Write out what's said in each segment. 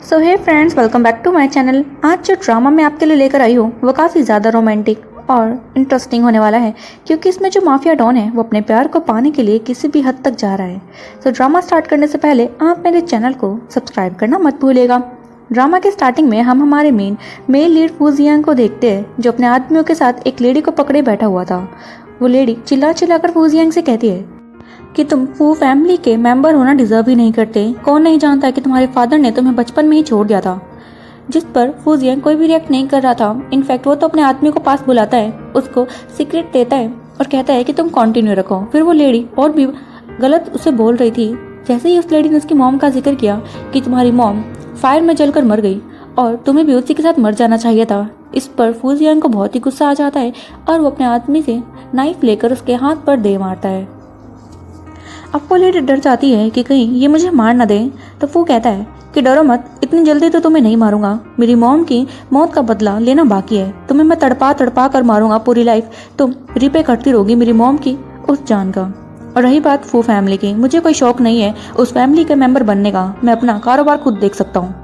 So hey friends, welcome back to my channel. आज जो drama मैं आपके लिए लेकर आई हूँ वो काफ़ी ज़्यादा रोमांटिक और इंटरेस्टिंग होने वाला है, क्योंकि इसमें जो माफिया डॉन है वो अपने प्यार को पाने के लिए किसी भी हद तक जा रहा है। तो ड्रामा स्टार्ट करने से पहले आप मेरे चैनल को सब्सक्राइब करना मत भूलिएगा। ड्रामा के स्टार्टिंग में हम हमारे मेल लीड फू जियांग को देखते हैं, जो अपने आदमियों के साथ एक लेडी को पकड़े बैठा हुआ था। वो लेडी चिल्ला चिल्लाकर फू जियांग से कहती है कि तुम फू फैमिली के मेंबर होना डिजर्व ही नहीं करते। कौन नहीं जानता कि तुम्हारे फादर ने तुम्हें बचपन में ही छोड़ दिया था। जिस पर फू जियांग कोई भी रिएक्ट नहीं कर रहा था। इनफैक्ट वो तो अपने आदमी को पास बुलाता है, उसको सीक्रेट देता है और कहता है कि तुम कंटिन्यू रखो। फिर वो लेडी और भी गलत उसे बोल रही थी। जैसे ही उस लेडी ने उसकी मॉम का जिक्र किया कि तुम्हारी मॉम फायर में जलकर मर गई और तुम्हें भी उसी के साथ मर जाना चाहिए था, इस पर फू जियांग को बहुत ही गुस्सा आ जाता है और वो अपने आदमी से नाइफ लेकर उसके हाथ पर दे मारता है। अब वो लेडी डर जाती है कि कहीं ये मुझे मार ना दे। तो वो कहता है कि डरो मत, इतनी जल्दी तो तुम्हें नहीं मारूंगा। मेरी मॉम की मौत का बदला लेना बाकी है। तुम्हें मैं तड़पा तड़पा कर मारूंगा पूरी लाइफ। तुम रिपे करती रहोगी मेरी मॉम की उस जान का। और रही बात फू फैमिली की, मुझे कोई शौक नहीं है उस फैमिली के मेंबर बनने का। मैं अपना कारोबार खुद देख सकता हूँ।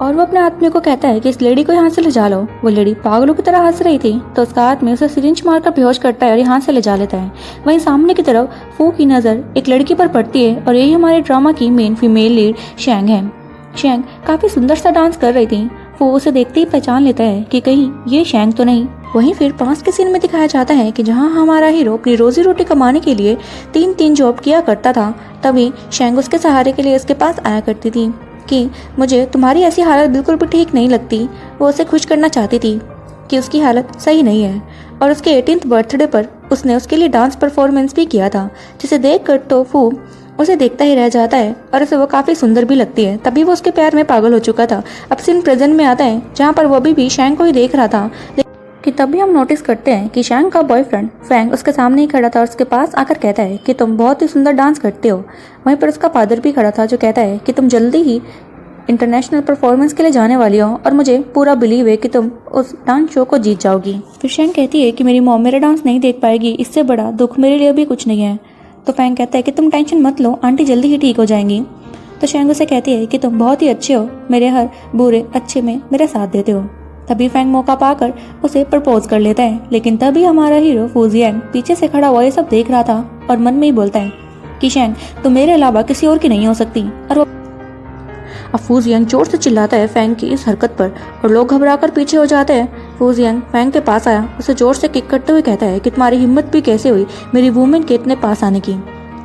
और वो अपने आदमी को कहता है कि इस लेडी को यहाँ से ले जा लो। वो लेडी पागलों की तरह हंस रही थी, तो उसका आदमी उसे सिरिंज मारकर बेहोश करता है और यहाँ से ले जा लेता है। वहीं सामने की तरफ फू की नज़र एक लड़की पर पड़ती है और यही हमारे ड्रामा की मेन फीमेल लीड शैंग है। शैंग काफ़ी सुंदर सा डांस कर रही थी। फू उसे देखते ही पहचान लेता है कि कहीं ये शैंग तो नहीं। वहीं फिर पास के सीन में दिखाया जाता है कि जहाँ हमारा हीरो अपनी रोजी रोटी कमाने के लिए तीन जॉब किया करता था, तभी शैंग उसके सहारे के लिए उसके पास आया करती थी कि मुझे तुम्हारी ऐसी हालत बिल्कुल भी ठीक नहीं लगती। वो उसे खुश करना चाहती थी कि उसकी हालत सही नहीं है। और उसके 18th बर्थडे पर उसने उसके लिए डांस परफॉर्मेंस भी किया था, जिसे देखकर तो फू उसे देखता ही रह जाता है और उसे वो काफ़ी सुंदर भी लगती है। तभी वो उसके प्यार में पागल हो चुका था। अब सीन प्रेजेंट में आता है, जहाँ पर वो भी शैंग को ही देख रहा था कि तभी हम नोटिस करते हैं कि शैंग का बॉयफ्रेंड फैंग उसके सामने ही खड़ा था और उसके पास आकर कहता है कि तुम बहुत ही सुंदर डांस करते हो। वहीं पर उसका फादर भी खड़ा था, जो कहता है कि तुम जल्दी ही इंटरनेशनल परफॉर्मेंस के लिए जाने वाली हो और मुझे पूरा बिलीव है कि तुम उस डांस शो को जीत जाओगी। फिर शैंग कहती है कि मेरी मॉम मेरा डांस नहीं देख पाएगी, इससे बड़ा दुख मेरे लिए भी कुछ नहीं है। तो फैंग कहता है कि तुम टेंशन मत लो, आंटी जल्दी ही ठीक हो जाएंगी। तो शैंग उसे कहती है कि तुम बहुत ही अच्छे हो, मेरे हर बुरे अच्छे में मेरा साथ देते हो। तभी फैंग मौका पाकर उसे प्रपोज कर लेता है, लेकिन तभी हमारा हीरो फू जियांग पीछे से खड़ा हुआ ये सब देख रहा था और मन में ही बोलता है कि शैंग तुम मेरे अलावा किसी और की नहीं हो सकती। और अब फू जियांग जोर से चिल्लाता है फैंग की इस हरकत पर और लोग घबराकर पीछे हो जाते हैं। फू जियांग फैंग के पास आया, उसे जोर से किक करते हुए कहता है कि तुम्हारी हिम्मत भी कैसे हुई मेरी वुमेन के इतने पास आने की।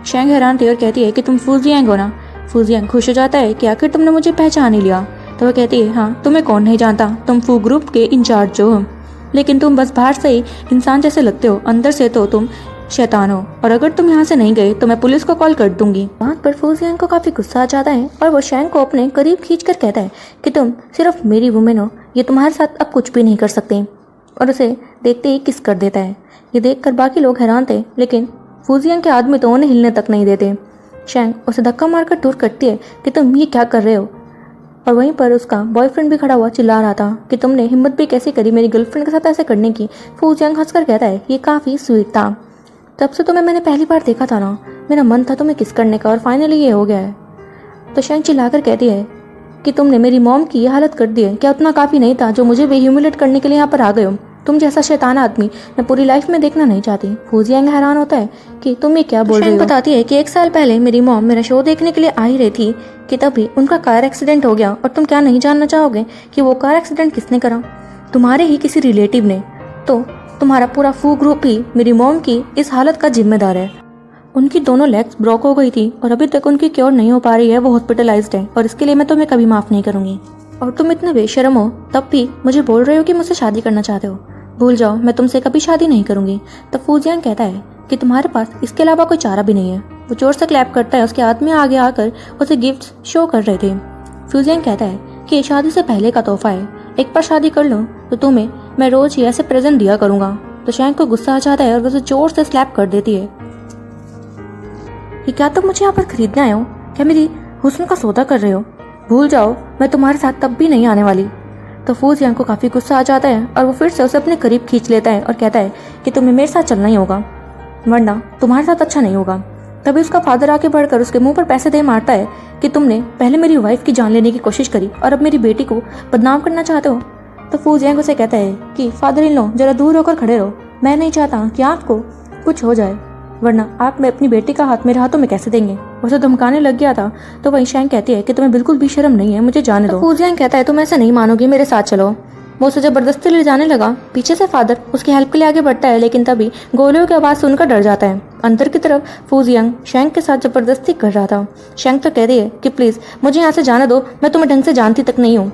शैंग हैरान थी और कहती है कि तुम फू जियांग हो ना। फू जियांग खुश हो जाता है कि आखिर तुमने मुझे पहचान ही लिया। तो वह कहती है हाँ, तुम्हें कौन नहीं जानता, तुम फू ग्रुप के इंचार्ज जो हो, लेकिन तुम बस बाहर से ही इंसान जैसे लगते हो, अंदर से तो तुम शैतान हो। और अगर तुम यहाँ से नहीं गए तो मैं पुलिस को कॉल कर दूंगी। वहाँ पर फू जियांग को काफी गुस्सा आ जाता है और वो शैंग को अपने करीब खींचकर कहता है कि तुम सिर्फ मेरी वुमेन हो, ये तुम्हारे साथ अब कुछ भी नहीं कर सकते। और उसे देखते ही किस कर देता है। ये देखकर बाकी लोग हैरान थे, लेकिन फू जियांग के आदमी तो उन्हें हिलने तक नहीं देते। शैंग उसे धक्का मारकर दूर करती है कि तुम ये क्या कर रहे हो। और वहीं पर उसका बॉयफ्रेंड भी खड़ा हुआ चिल्ला रहा था कि तुमने हिम्मत भी कैसे करी मेरी गर्लफ्रेंड के साथ ऐसे करने की। फू जियांग हंसकर कहता है ये काफ़ी स्वीट था, तब से तुम्हें मैंने पहली बार देखा था ना, मेरा मन था तुम्हें किस करने का और फाइनली ये हो गया है। तो शैंग चिल्लाकर कहती है कि तुमने मेरी मॉम की ये हालत कर दी है, क्या उतना काफ़ी नहीं था जो मुझे ह्यूमिलेट करने के लिए यहाँ पर आ गए हो। तुम जैसा शैतान आदमी मैं पूरी लाइफ में देखना नहीं चाहती। फू जियांग हैरान होता है कि तुम ये क्या बोल रही हो। बताती है कि 1 साल पहले मेरी मॉम मेरा शो देखने के लिए आ ही रही थी कि तभी उनका कार एक्सीडेंट हो गया। और तुम क्या नहीं जानना चाहोगे कि वो कार एक्सीडेंट किसने करा? तुम्हारे ही किसी रिलेटिव ने। तो तुम्हारा पूरा फू ग्रुप ही मेरी मॉम की इस हालत का जिम्मेदार है। उनकी दोनों लेग्स ब्रोक हो गई थी और अभी तक उनकी क्योर नहीं हो पा रही है, वो हॉस्पिटलाइज्ड है और इसके लिए मैं तुम्हें कभी माफ़ नहीं करूँगी। और तुम इतने बेशर्म हो तब भी मुझे बोल रहे हो कि मुझसे शादी करना चाहते हो। भूल जाओ, मैं तुमसे कभी शादी नहीं करूँगी। तो फू जियांग कहता है कि तुम्हारे पास इसके अलावा कोई चारा भी नहीं है। वो जोर से क्लैप करता है, उसके आदमी आगे आकर उसे गिफ्ट्स शो कर रहे थे। फू जियांग कहता है कि ये शादी से पहले का तोहफा है, एक बार शादी कर लो तो तुम्हें मैं रोज ही ऐसे प्रेजेंट दिया करूंगा। तो शैंग को गुस्सा आ जाता है और उसे जोर से स्लैप कर देती है कि क्या तुम मुझे यहाँ पर खरीदने आए हो? क्या मेरी हुस्न का सौदा कर रहे हो? भूल जाओ, मैं तुम्हारे साथ तब भी नहीं आने वाली। तो फू जियांग को काफ़ी गुस्सा आ जाता है और वो फिर से उसे अपने करीब खींच लेता है और कहता है कि तुम्हें मेरे साथ चलना ही होगा, वरना तुम्हारे साथ अच्छा नहीं होगा। तभी उसका फादर आके बढ़कर उसके मुंह पर पैसे दे मारता है कि तुमने पहले मेरी वाइफ की जान लेने की कोशिश करी और अब मेरी बेटी को बदनाम करना चाहते हो। तो फू जियांग उसे कहता है कि फादर इन लो, जरा दूर होकर खड़े रहो, मैं नहीं चाहता कि आपको कुछ हो जाए, वरना आप मैं अपनी बेटी का हाथ मेरे हाथों में कैसे देंगे। उसे धमकाने लग गया था। तो वहीं शैंग कहती है कि तुम्हें बिल्कुल भी शर्म नहीं है, मुझे जाने दो। फू जियांग कहता है तुम ऐसे नहीं मानोगी, मेरे साथ चलो। वो उसे जबरदस्ती ले जाने लगा। पीछे से फादर उसकी हेल्प के लिए आगे बढ़ता है, लेकिन तभी गोलियों की आवाज़ सुनकर डर जाता है। अंदर की तरफ फू जियांग शैंग के साथ जबरदस्ती कर रहा था। शैंग तो कहती है कि प्लीज़ मुझे यहाँ से जाने दो, मैं तुम्हें ढंग से जानती तक नहीं हूँ।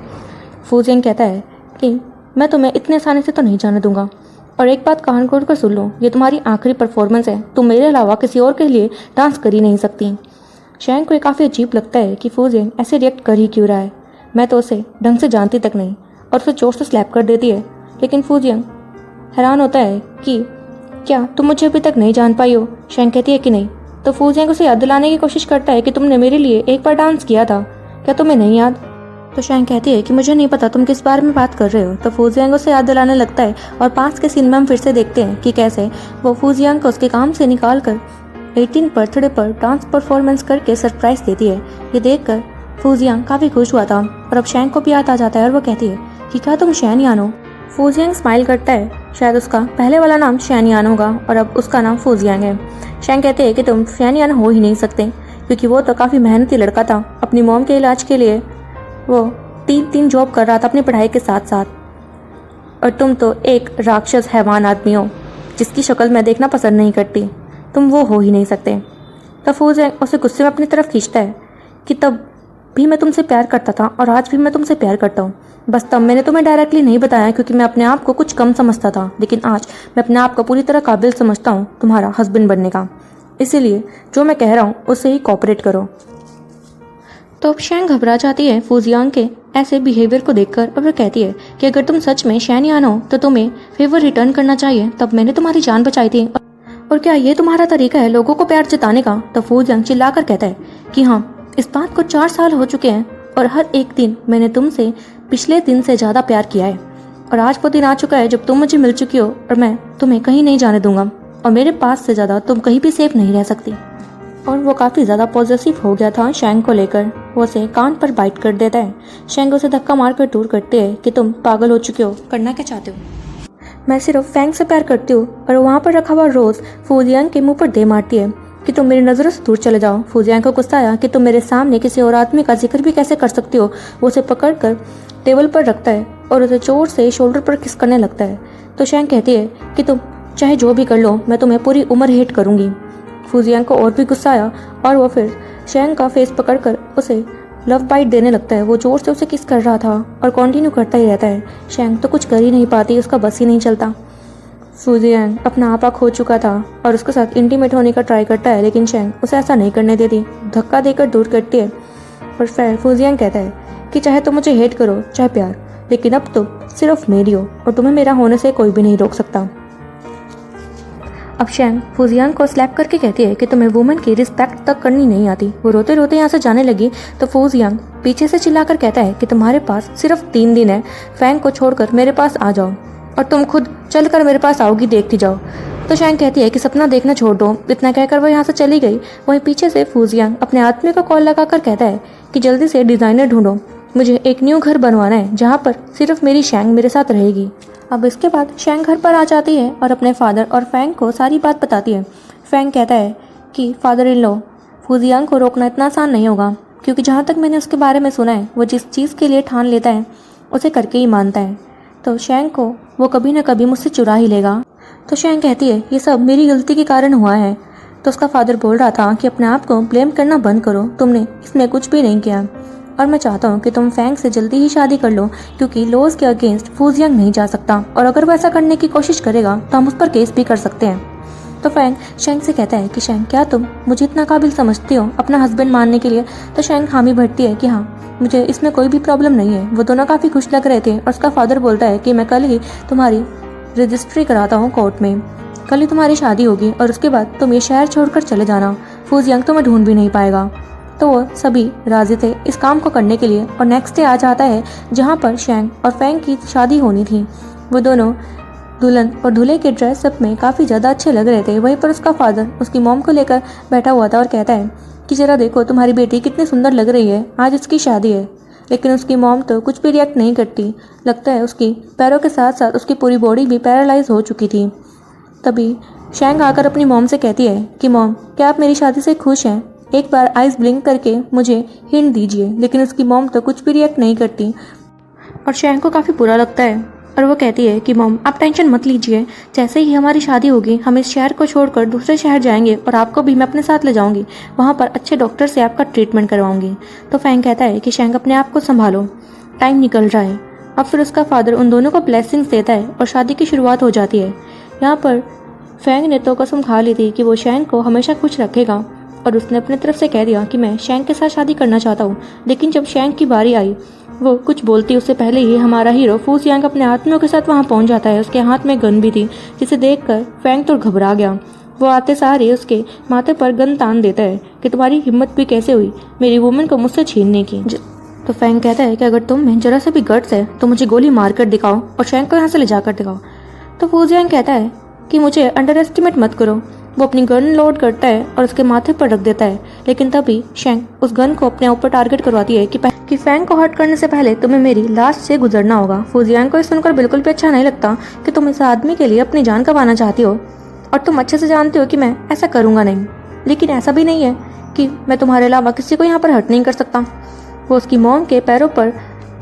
फू जियांग कहता है कि मैं तुम्हें इतने आसानी से तो नहीं जाने दूंगा, और एक बात कान खोल कर सुन लो, ये तुम्हारी आखिरी परफॉर्मेंस है, तुम मेरे अलावा किसी और के लिए डांस कर ही नहीं सकती। शैंग को ये काफ़ी अजीब लगता है कि फू जियांग ऐसे रिएक्ट कर ही क्यों रहा है, मैं तो उसे ढंग से जानती तक नहीं, और उसे जोर से स्लैप कर देती है। लेकिन फू जियांग हैरान होता है कि क्या तुम मुझे अभी तक नहीं जान पाई हो। शैंग कहती है कि नहीं। तो फू जियांग उसे याद दिलाने की कोशिश करता है कि तुमने मेरे लिए एक बार डांस किया था, क्या तुम्हें नहीं याद। तो शैंग कहती है कि मुझे नहीं पता तुम किस बारे में बात कर रहे हो। तो फू जियांग उसे याद दिलाने लगता है, और पास के सीन में हम फिर से देखते हैं कि कैसे वो फू जियांग को उसके काम से निकाल कर 18 बर्थडे पर डांस परफॉर्मेंस करके सरप्राइज देती है। ये देखकर फू जियांग काफ़ी खुश हुआ था, और अब शैंग को भी याद आ जाता है, और वो कहती है कि क्या तुम शैन यान हो। फू जियांग स्माइल करता है, शायद उसका पहले वाला नाम शैन यान होगा और अब उसका नाम फू जियांग है। शैंग कहते हैं कि तुम शैन यान हो ही नहीं सकते, क्योंकि वो तो काफ़ी मेहनती लड़का था। अपनी मॉम के इलाज के लिए वो 3 जॉब कर रहा था अपनी पढ़ाई के साथ साथ, और तुम तो एक राक्षस हैवान आदमी हो जिसकी शक्ल मैं देखना पसंद नहीं करती, तुम वो हो ही नहीं सकते। तब फू जियांग उसे गुस्से में अपनी तरफ खींचता है कि तब भी मैं तुमसे प्यार करता था और आज भी मैं तुमसे प्यार करता हूँ, बस तब मैंने तुम्हें डायरेक्टली नहीं बताया क्योंकि मैं अपने आप को कुछ कम समझता था, लेकिन आज मैं अपने आप को पूरी तरह काबिल समझता हूँ तुम्हारा हस्बैंड बनने का, इसीलिए जो मैं कह रहा हूँ उससे ही कोऑपरेट करो। तो अब शैंग घबरा जाती है फू जियांग के ऐसे बिहेवियर को देखकर, और वो कहती है कि अगर तुम सच में शैन यान हो तो तुम्हें फेवर रिटर्न करना चाहिए, तब मैंने तुम्हारी जान बचाई थी, और क्या ये तुम्हारा तरीका है लोगों को प्यार जताने का। तो फू जियांग चिल्लाकर कहता है कि हाँ, इस बात को 4 साल हो चुके हैं और हर एक दिन मैंने तुमसे पिछले दिन से ज़्यादा प्यार किया है, और आज वो दिन आ चुका है जब तुम मुझे मिल चुकी हो और मैं तुम्हें कहीं नहीं जाने दूंगा, और मेरे पास से ज़्यादा तुम कहीं भी सेफ नहीं रह सकती। और वो काफ़ी ज़्यादा पॉजिटिव हो गया था शैंग को लेकर। वो उसे कान पर बाइट कर देता है। शैंग उसे धक्का मारकर दूर करते हैं कि तुम पागल हो चुके हो, करना क्या चाहते हो। मैं सिर्फ फैंग से प्यार करती हूँ। और वहाँ पर रखा हुआ रोज़ फू जियांग के मुंह पर दे मारती है कि तुम मेरी नज़रों से दूर चले जाओ। फू जियांग को गुस्सा आया कि तुम मेरे सामने किसी और आदमी का जिक्र भी कैसे कर सकती हो। वो उसे पकड़ कर टेबल पर रखता है और उसे जोर से शोल्डर पर किस करने लगता है। तो शैंग कहती है कि तुम चाहे जो भी कर लो, मैं तुम्हें पूरी उम्र हेट करूँगी। फू जियांग को और भी गुस्सा आया और वो फिर शैंग का फेस पकड़कर उसे लव बाइट देने लगता है। वो जोर से उसे किस कर रहा था और कंटिन्यू करता ही रहता है। शैंग तो कुछ कर ही नहीं पाती, उसका बस ही नहीं चलता। फू जियांग अपना आपा खो चुका था और उसके साथ इंटीमेट होने का ट्राई करता है, लेकिन शैंग उसे ऐसा नहीं करने देती, धक्का देकर दूर करती है। और फिर फू जियांग कहता है कि चाहे तुम मुझे हेट करो चाहे प्यार, लेकिन अब तुम सिर्फ मेरी हो और तुम्हें मेरा होने से कोई भी नहीं रोक सकता। अब शैंग फू जियांग को स्लैप करके कहती है कि तुम्हें वुमेन की रिस्पेक्ट तक करनी नहीं आती। वो रोते रोते यहाँ से जाने लगी तो फू जियांग पीछे से चिल्लाकर कहता है कि तुम्हारे पास सिर्फ 3 दिन है, फैंग को छोड़कर मेरे पास आ जाओ और तुम खुद चलकर मेरे पास आओगी, देखती जाओ। तो शैंग कहती है कि सपना देखना छोड़ दो। इतना कहकर वो यहाँ से चली गई। वहीं पीछे से फू जियांग अपने आदमी को कॉल लगाकर कहता है कि जल्दी से डिज़ाइनर ढूंढो, मुझे एक न्यू घर बनवाना है जहाँ पर सिर्फ मेरी शैंग मेरे साथ रहेगी। अब इसके बाद शैंग घर पर आ जाती है और अपने फादर और फैंग को सारी बात बताती है। फैंग कहता है कि फादर इन लॉ, फू जियांग को रोकना इतना आसान नहीं होगा, क्योंकि जहाँ तक मैंने उसके बारे में सुना है वो जिस चीज़ के लिए ठान लेता है उसे करके ही मानता है, तो शैंग को वो कभी ना कभी मुझसे चुरा ही लेगा। तो शैंग कहती है ये सब मेरी गलती के कारण हुआ है। तो उसका फादर बोल रहा था कि अपने आप को ब्लेम करना बंद करो, तुमने इसमें कुछ भी नहीं किया, और मैं चाहता हूँ कि तुम फैंग से जल्दी ही शादी कर लो, क्योंकि लॉज के अगेंस्ट फू जियांग नहीं जा सकता, और अगर वो ऐसा करने की कोशिश करेगा तो हम उस पर केस भी कर सकते हैं। तो फैंग शैंग से कहता है कि शैंग क्या तुम मुझे इतना काबिल समझती हो अपना हस्बैंड मानने के लिए। तो शैंग हामी भरती है कि हाँ, मुझे इसमें कोई भी प्रॉब्लम नहीं है। वो दोनों काफ़ी खुश लग रहे थे और उसका फादर बोलता है कि मैं कल ही तुम्हारी रजिस्ट्री कराता हूँ कोर्ट में, कल ही तुम्हारी शादी होगी और उसके बाद तुम ये शहर छोड़कर चले जाना, फू जियांग तुम्हें ढूंढ भी नहीं पाएगा। तो वो सभी राजी थे इस काम को करने के लिए। और नेक्स्ट डे आ जाता है जहाँ पर शैंग और फैंग की शादी होनी थी। वो दोनों दुल्हन और दूल्हे के ड्रेस सब में काफ़ी ज़्यादा अच्छे लग रहे थे। वहीं पर उसका फादर उसकी मॉम को लेकर बैठा हुआ था और कहता है कि जरा देखो तुम्हारी बेटी कितनी सुंदर लग रही है, आज उसकी शादी है। लेकिन उसकी मॉम तो कुछ भी रिएक्ट नहीं करती। लगता है उसकी पैरों के साथ साथ उसकी पूरी बॉडी भी पैरालाइज हो चुकी थी। तभी शैंग आकर अपनी मॉम से कहती है कि मॉम, क्या आप मेरी शादी से खुश हैं? एक बार आइज ब्लिंक करके मुझे हिंट दीजिए। लेकिन उसकी मॉम तो कुछ भी रिएक्ट नहीं करती और शैंग को काफ़ी बुरा लगता है और वो कहती है कि मॉम, आप टेंशन मत लीजिए, जैसे ही हमारी शादी होगी हम इस शहर को छोड़कर दूसरे शहर जाएंगे और आपको भी मैं अपने साथ ले जाऊंगी। वहाँ पर अच्छे डॉक्टर से आपका ट्रीटमेंट करवाऊंगी। तो फैंग कहता है कि शैंग अपने आप को संभालो, टाइम निकल रहा है। अब फिर उसका फादर उन दोनों को ब्लेसिंग्स देता है और शादी की शुरुआत हो जाती है। यहाँ पर फैंग ने तो कसम खा ली थी कि वो शैंग को हमेशा खुश रखेगा और उसने अपनी तरफ से कह दिया कि मैं शैंग के साथ शादी करना चाहता हूँ। लेकिन जब शैंग की बारी आई, वो कुछ बोलती उससे पहले ही हमारा हीरो फू जियांग अपने आदमियों के साथ वहाँ पहुँच जाता है। उसके हाथ में गन भी थी, जिसे देखकर फैंग तो घबरा गया। वो आते सार ही उसके माथे पर गन तान देता है कि तुम्हारी हिम्मत भी कैसे हुई मेरी वुमन को मुझसे छीनने की। तो फैंग कहता है कि अगर तुम में जरा सा भी गट्स है तो मुझे गोली मार कर दिखाओ और शैंग को यहाँ से ले जाकर दिखाओ। तो फू जियांग कहता है कि मुझे अंडर एस्टिमेट मत करो। वो अपनी गन लोड करता है और उसके माथे पर रख देता है। लेकिन तभी शैंग उस गन को अपने ऊपर टारगेट करवाती है कि फैंग को हर्ट करने से पहले तुम्हें मेरी लाश से गुजरना होगा। फू जियांग को सुनकर बिल्कुल भी अच्छा नहीं लगता कि तुम इस आदमी के लिए अपनी जान गंवाना चाहती हो और तुम अच्छे से जानते हो कि मैं ऐसा करूँगा नहीं। लेकिन ऐसा भी नहीं है कि मैं तुम्हारे अलावा किसी को यहाँ पर हर्ट नहीं कर सकता। वो उसकी मॉम के पैरों पर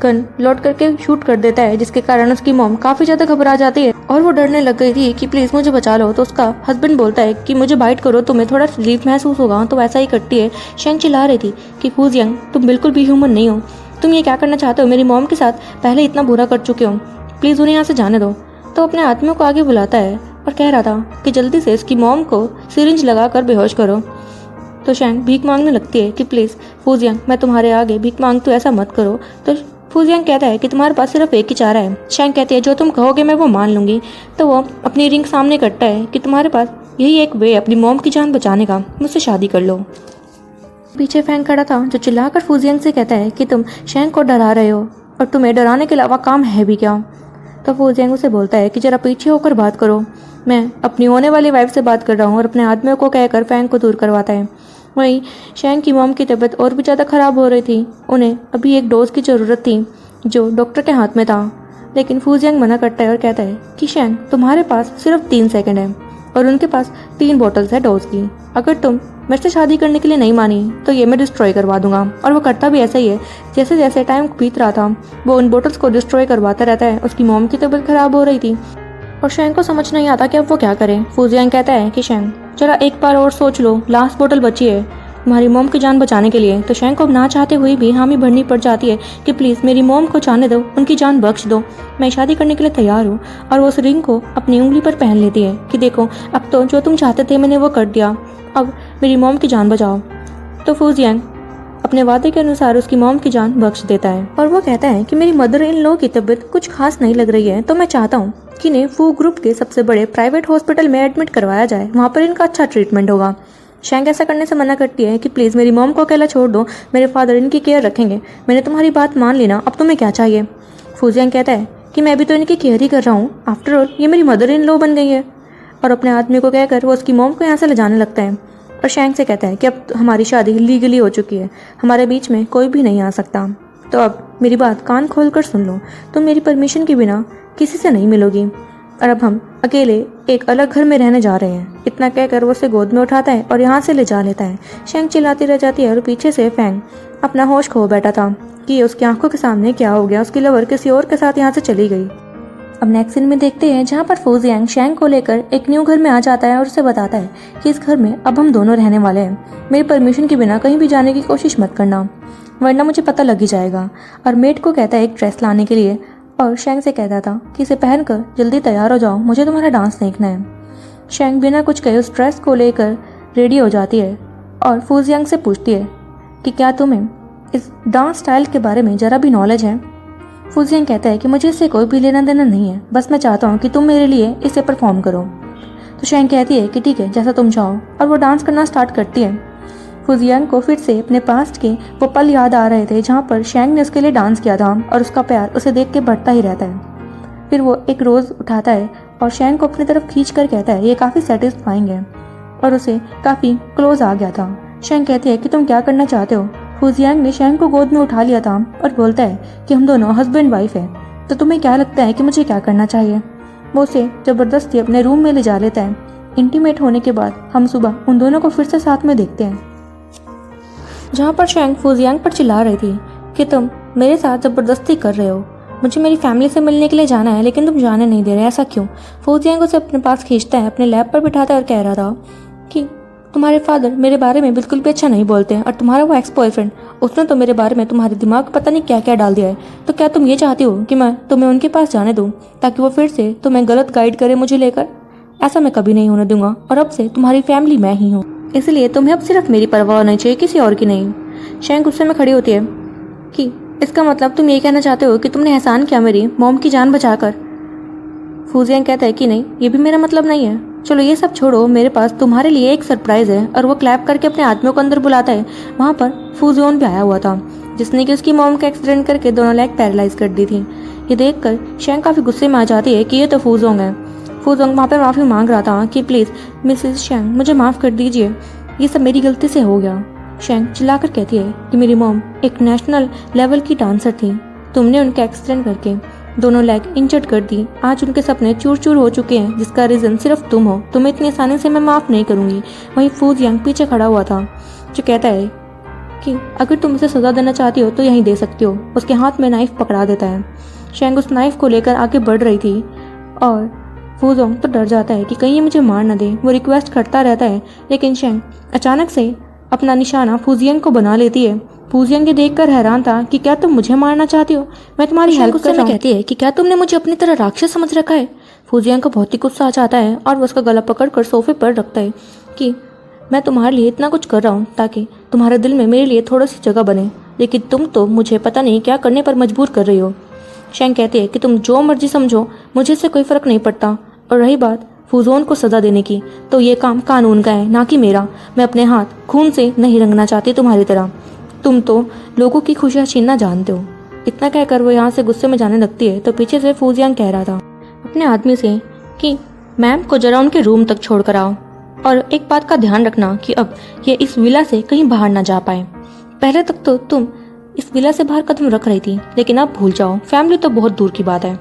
गन लोड करके शूट कर देता है, जिसके कारण उसकी मॉम काफ़ी ज़्यादा घबरा जाती है और वो डरने लग गई थी कि प्लीज़ मुझे बचा लो। तो उसका हस्बैंड बोलता है कि मुझे बाइट करो, तुम्हें थोड़ा रिलीफ महसूस होगा। तो वैसा ही करती है। शैंग चिल्ला रही थी कि फू जियांग, तुम बिल्कुल भी ह्यूमन नहीं हो। तुम ये क्या करना चाहते हो? मेरी मॉम के साथ पहले इतना बुरा कर चुके हो, प्लीज़ उन्हें यहाँ से जाने दो। तो अपने आदमियों को आगे बुलाता है और कह रहा था कि जल्दी से इसकी मॉम को सिरिंज लगा कर बेहोश करो। तो शैंग भीख मांगने लगती है कि प्लीज़ फू जियांग, मैं तुम्हारे आगे भीख मांगती हूँ, ऐसा मत करो। तो फू जियांग कहता है कि तुम्हारे पास सिर्फ एक ही चारा है। शैंग कहती है जो तुम कहोगे मैं वो मान लूंगी। तो वो अपनी रिंग सामने करता है कि तुम्हारे पास यही एक वे अपनी मॉम की जान बचाने का, मुझसे शादी कर लो। पीछे फैंग खड़ा था जो चिल्लाकर फू जियांग से कहता है कि तुम शैंग को डरा रहे हो और तुम्हें डराने के अलावा काम है भी क्या। तो फू जियांग उसे बोलता है कि जरा पीछे होकर बात करो, मैं अपनी होने वाली वाइफ से बात कर रहा हूँ। और अपने आदमियों को कहकर फैंग को दूर करवाता है। वहीं शैंग की मॉम की तबीयत और भी ज़्यादा ख़राब हो रही थी। उन्हें अभी एक डोज की ज़रूरत थी जो डॉक्टर के हाथ में था। लेकिन फू जियांग मना करता है और कहता है कि शैंग, तुम्हारे पास सिर्फ 3 सेकंड है और उनके पास 3 बॉटल्स है डोज की। अगर तुम मेरे से शादी करने के लिए नहीं मानी तो ये मैं डिस्ट्रॉय करवा दूंगा। और वो करता भी ऐसा ही है। जैसे जैसे टाइम बीत रहा था वो उन बॉटल्स को डिस्ट्रॉय करवाता रहता है। उसकी मॉम की तबीयत ख़राब हो रही थी और शैंग को समझ नहीं आता कि अब वो क्या करे। फू जियांग कहता है कि शैंग, जरा एक बार और सोच लो, लास्ट बोतल बची है तुम्हारी मॉम की जान बचाने के लिए। तो शैंग को ना चाहते हुए भी हामी भरनी पड़ जाती है कि प्लीज़ मेरी मॉम को जाने दो, उनकी जान बख्श दो, मैं शादी करने के लिए तैयार हूँ। और वो उस रिंग को अपनी उंगली पर पहन लेती है कि देखो अब तो जो तुम चाहते थे मैंने वो कर दिया, अब मेरी मॉम की जान बचाओ। तो फू जियांग अपने वादे के अनुसार उसकी मॉम की जान बख्श देता है और वो कहता है कि मेरी मदर इन लॉ की तबीयत कुछ खास नहीं लग रही है, तो मैं चाहता हूँ कि इन्हें फू ग्रुप के सबसे बड़े प्राइवेट हॉस्पिटल में एडमिट करवाया जाए, वहाँ पर इनका अच्छा ट्रीटमेंट होगा। शैंग ऐसा करने से मना करती है कि प्लीज़ मेरी मॉम को अकेला छोड़ दो, मेरे फादर इनकी केयर रखेंगे, मैंने तुम्हारी बात मान ली ना, अब तुम्हें क्या चाहिए। फू जियांग कहता है कि मैं भी तो इनकी केयर ही कर रहा हूँ, आफ्टर ऑल ये मेरी मदर इन लॉ बन गई है। और अपने आदमी को कहकर वो उसकी मॉम को यहाँ से ले जाने लगता है और शैंग से कहता है कि अब हमारी शादी लीगली हो चुकी है, हमारे बीच में कोई भी नहीं आ सकता। तो अब मेरी बात कान खोल कर सुन लो, तुम मेरी परमिशन के बिना किसी से नहीं मिलोगी और अब हम अकेले एक अलग घर में रहने जा रहे हैं। इतना कहकर वो उसे गोद में उठाता है और यहाँ से ले जा लेता है। शैंग चिल्लाती रह जाती है और पीछे से फैंग अपना होश खो बैठा था कि उसकी आंखों के सामने क्या हो गया। उसकी लवर किसी और के साथ यहाँ से चली गई। अब नेक्स्ट सीन में देखते हैं जहाँ पर फू जियांग शैंग को लेकर एक न्यू घर में आ जाता है और उसे बताता है कि इस घर में अब हम दोनों रहने वाले हैं, मेरी परमिशन के बिना कहीं भी जाने की कोशिश मत करना वरना मुझे पता लग ही जाएगा। और मेड को कहता है एक ड्रेस लाने के लिए और शैंग से कहता था कि इसे पहनकर जल्दी तैयार हो जाओ, मुझे तुम्हारा डांस देखना है। शैंग बिना कुछ कहे उस ड्रेस को लेकर रेडी हो जाती है और फू जियांग से पूछती है कि क्या तुम्हें इस डांस स्टाइल के बारे में ज़रा भी नॉलेज है। फू जियांग कहता है कि मुझे इससे कोई भी लेना देना नहीं है, बस मैं चाहता हूँ कि तुम मेरे लिए इसे परफॉर्म करो। तो शैंग कहती है कि ठीक है जैसा तुम चाहो और वो डांस करना स्टार्ट करती है। फू जियांग को फिर से अपने पास्ट के वो पल याद आ रहे थे जहाँ पर शैंग ने उसके लिए डांस किया था और उसका प्यार उसे देख के बढ़ता ही रहता है। फिर वो एक रोज़ उठाता है और शेंग को अपनी तरफ खींच कर कहता है ये काफ़ी सेटिस्फाइंग है और उसे काफ़ी क्लोज आ गया था। शेंग कहती है कि तुम क्या करना चाहते हो। फूजियांग ने शेंग को गोद में उठा लिया था और बोलता है कि हम दोनों हस्बैंड वाइफ है, तो तुम्हें क्या लगता है कि मुझे क्या करना चाहिए। वो उसे ज़बरदस्ती अपने रूम में ले जा लेता है। इंटीमेट होने के बाद हम सुबह उन दोनों को फिर से साथ में देखते हैं, जहाँ पर शेंग फूजियांग पर चिल्ला रही थी कि तुम मेरे साथ ज़बरदस्ती कर रहे हो, मुझे मेरी फैमिली से मिलने के लिए जाना है लेकिन तुम जाने नहीं दे रहे, ऐसा क्यों। फूजियांग उसे अपने पास खींचता है, अपने लैब पर बिठाता है और कह रहा था कि तुम्हारे फादर मेरे बारे में बिल्कुल भी अच्छा नहीं बोलते हैं और तुम्हारा वो एक्स बॉयफ्रेंड उसने तो मेरे बारे में तुम्हारे दिमाग में पता नहीं क्या क्या डाल दिया है। तो क्या तुम ये चाहती हो कि मैं तुम्हें उनके पास जाने दूँ ताकि वो फिर से तुम्हें गलत गाइड करे मुझे लेकर। ऐसा मैं कभी नहीं होने दूंगा और अब से तुम्हारी फैमिली मैं ही हूँ, इसलिए तुम्हें अब सिर्फ मेरी परवाह होनी चाहिए, किसी और की नहीं। शेंग गुस्से में खड़ी होती है कि इसका मतलब तुम ये कहना चाहते हो कि तुमने एहसान किया मेरी मॉम की जान बचाकर। फूजियांग कहता है कि नहीं, ये भी मेरा मतलब नहीं है। चलो ये सब छोड़ो, मेरे पास तुम्हारे लिए एक सरप्राइज है। और वो क्लैप करके अपने आदमियों को अंदर बुलाता है। वहाँ पर फूजियोन भी आया हुआ था जिसने कि उसकी मॉम का एक्सीडेंट करके दोनों लेग पैरालाइज कर दी थी। ये देखकर शेंग काफ़ी गुस्से में आ जाती है कि ये तो फूजोंग है। फूजोंग वहाँ पर माफ़ी मांग रहा था कि प्लीज़ मिसेस शेंग मुझे माफ़ कर दीजिए, ये सब मेरी गलती से हो गया। शेंग चिल्लाकर कहती है कि मेरी मॉम एक नेशनल लेवल की डांसर थी, तुमने उनका एक्सीडेंट करके दोनों लेग इंजर्ड कर दी। आज उनके सपने चूर चूर हो चुके हैं जिसका रीज़न सिर्फ तुम हो, तुम्हें इतनी आसानी से मैं माफ़ नहीं करूँगी। वहीं फूजियांग पीछे खड़ा हुआ था जो कहता है कि अगर तुम इसे सज़ा देना चाहती हो तो यहीं दे सकती हो। उसके हाथ में नाइफ पकड़ा देता है। शेंग उस नाइफ को लेकर आगे बढ़ रही थी और फूजोंग तो डर जाता है कि कहीं ये मुझे मार न दे। वो रिक्वेस्ट करता रहता है लेकिन शेंग अचानक से अपना निशाना फूजियांग को बना लेती है। फूजियांग ये देखकर हैरान था कि क्या तुम मुझे मारना चाहती हो, मैं तुम्हारी हेल्प कर रहा हूं। कहती है कि क्या तुमने मुझे अपनी तरह राक्षस समझ रखा है। फूजियांग को बहुत ही गुस्सा आ जाता है और वो उसका गला पकड़कर सोफे पर रखता है कि मैं तुम्हारे लिए इतना कुछ कर रहा हूँ ताकि तुम्हारे दिल में मेरे लिए थोड़ी सी जगह बने, लेकिन तुम तो मुझे पता नहीं क्या करने पर मजबूर कर रही हो। शेंग कहती है कि तुम जो मर्जी समझो, मुझे इससे कोई फर्क नहीं पड़ता। और रही बात फूजोन को सज़ा देने की, तो ये काम कानून का है ना कि मेरा। मैं अपने हाथ खून से नहीं रंगना चाहती तुम्हारी तरह। तुम तो लोगों की खुशियाँ छीनना जानते हो। इतना कहकर वो यहाँ से गुस्से में जाने लगती है तो पीछे से फूजियांग कह रहा था अपने आदमी से कि मैम को जरा उनके रूम तक छोड़ कर आओ और एक बात का ध्यान रखना कि अब ये इस विला से कहीं बाहर ना जा पाए। पहले तक तो तुम इस विला से बाहर कदम रख रही थी लेकिन अब भूल जाओ, फैमिली तो बहुत दूर की बात है।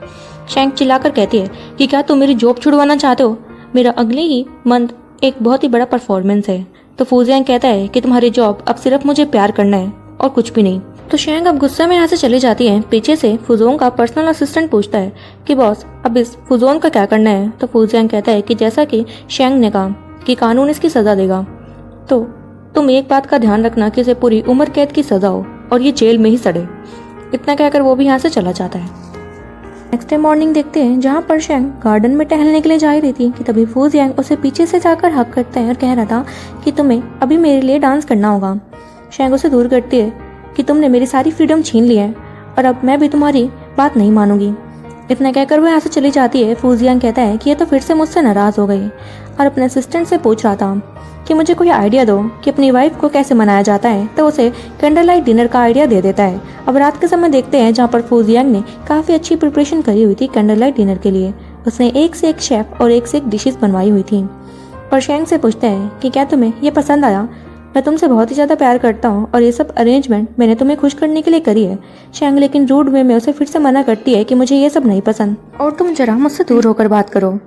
शेंग चिल्लाकर कहती है कि क्या तुम मेरी जॉब छुड़वाना चाहते हो, मेरा अगले ही मंथ एक बहुत ही बड़ा परफॉर्मेंस है। तो फूजियांग कहता है कि तुम्हारी जॉब अब सिर्फ मुझे प्यार करना है और कुछ भी नहीं। तो शेंग अब गुस्से में यहाँ से चली जाती है। पीछे से फूजोंग का पर्सनल असिस्टेंट पूछता है कि बॉस अब इस फूजोंग का क्या करना है। तो फूजियांग कहता है कि जैसा कि शेंग ने कहा कि कानून इसकी सज़ा देगा, तो तुम एक बात का ध्यान रखना कि इसे पूरी उम्र कैद की सज़ा हो और ये जेल में ही सड़े। इतना कहकर वो भी यहाँ से चला जाता है। नेक्स्ट डे मॉर्निंग देखते हैं जहाँ पर शेंग गार्डन में टहलने के लिए जा रही थी कि तभी फूजियांग उसे पीछे से जाकर हक करता है और कह रहा था कि तुम्हें अभी मेरे लिए डांस करना होगा। शेंग उसे दूर करती है कि तुमने मेरी सारी फ्रीडम छीन ली है और अब मैं भी तुम्हारी बात नहीं मानूंगी। इतना कहकर वो यहाँ से चली जाती है। फूजियांग कहता है कि ये तो फिर से मुझसे नाराज़ हो गई और अपने असिस्टेंट से पूछ रहा था कि मुझे कोई आइडिया दो कि अपनी वाइफ को कैसे मनाया जाता है। तो उसे कैंडल लाइट डिनर का आइडिया दे देता है। अब रात के समय देखते हैं जहाँ पर फूजियांग ने काफ़ी अच्छी प्रिपरेशन करी हुई थी कैंडल लाइट डिनर के लिए। उसने एक से एक शेफ और एक से एक डिशेस बनवाई हुई थी और शेंग से पूछता है कि क्या तुम्हें ये पसंद आया, मैं तुमसे बहुत ही ज़्यादा प्यार करता हूँ और ये सब अरेंजमेंट मैंने तुम्हें खुश करने के लिए करी है। शेंग लेकिन रूड वे में उसे फिर से मना करती है कि मुझे ये सब नहीं पसंद और तुम जरा मुझसे दूर होकर बात करो।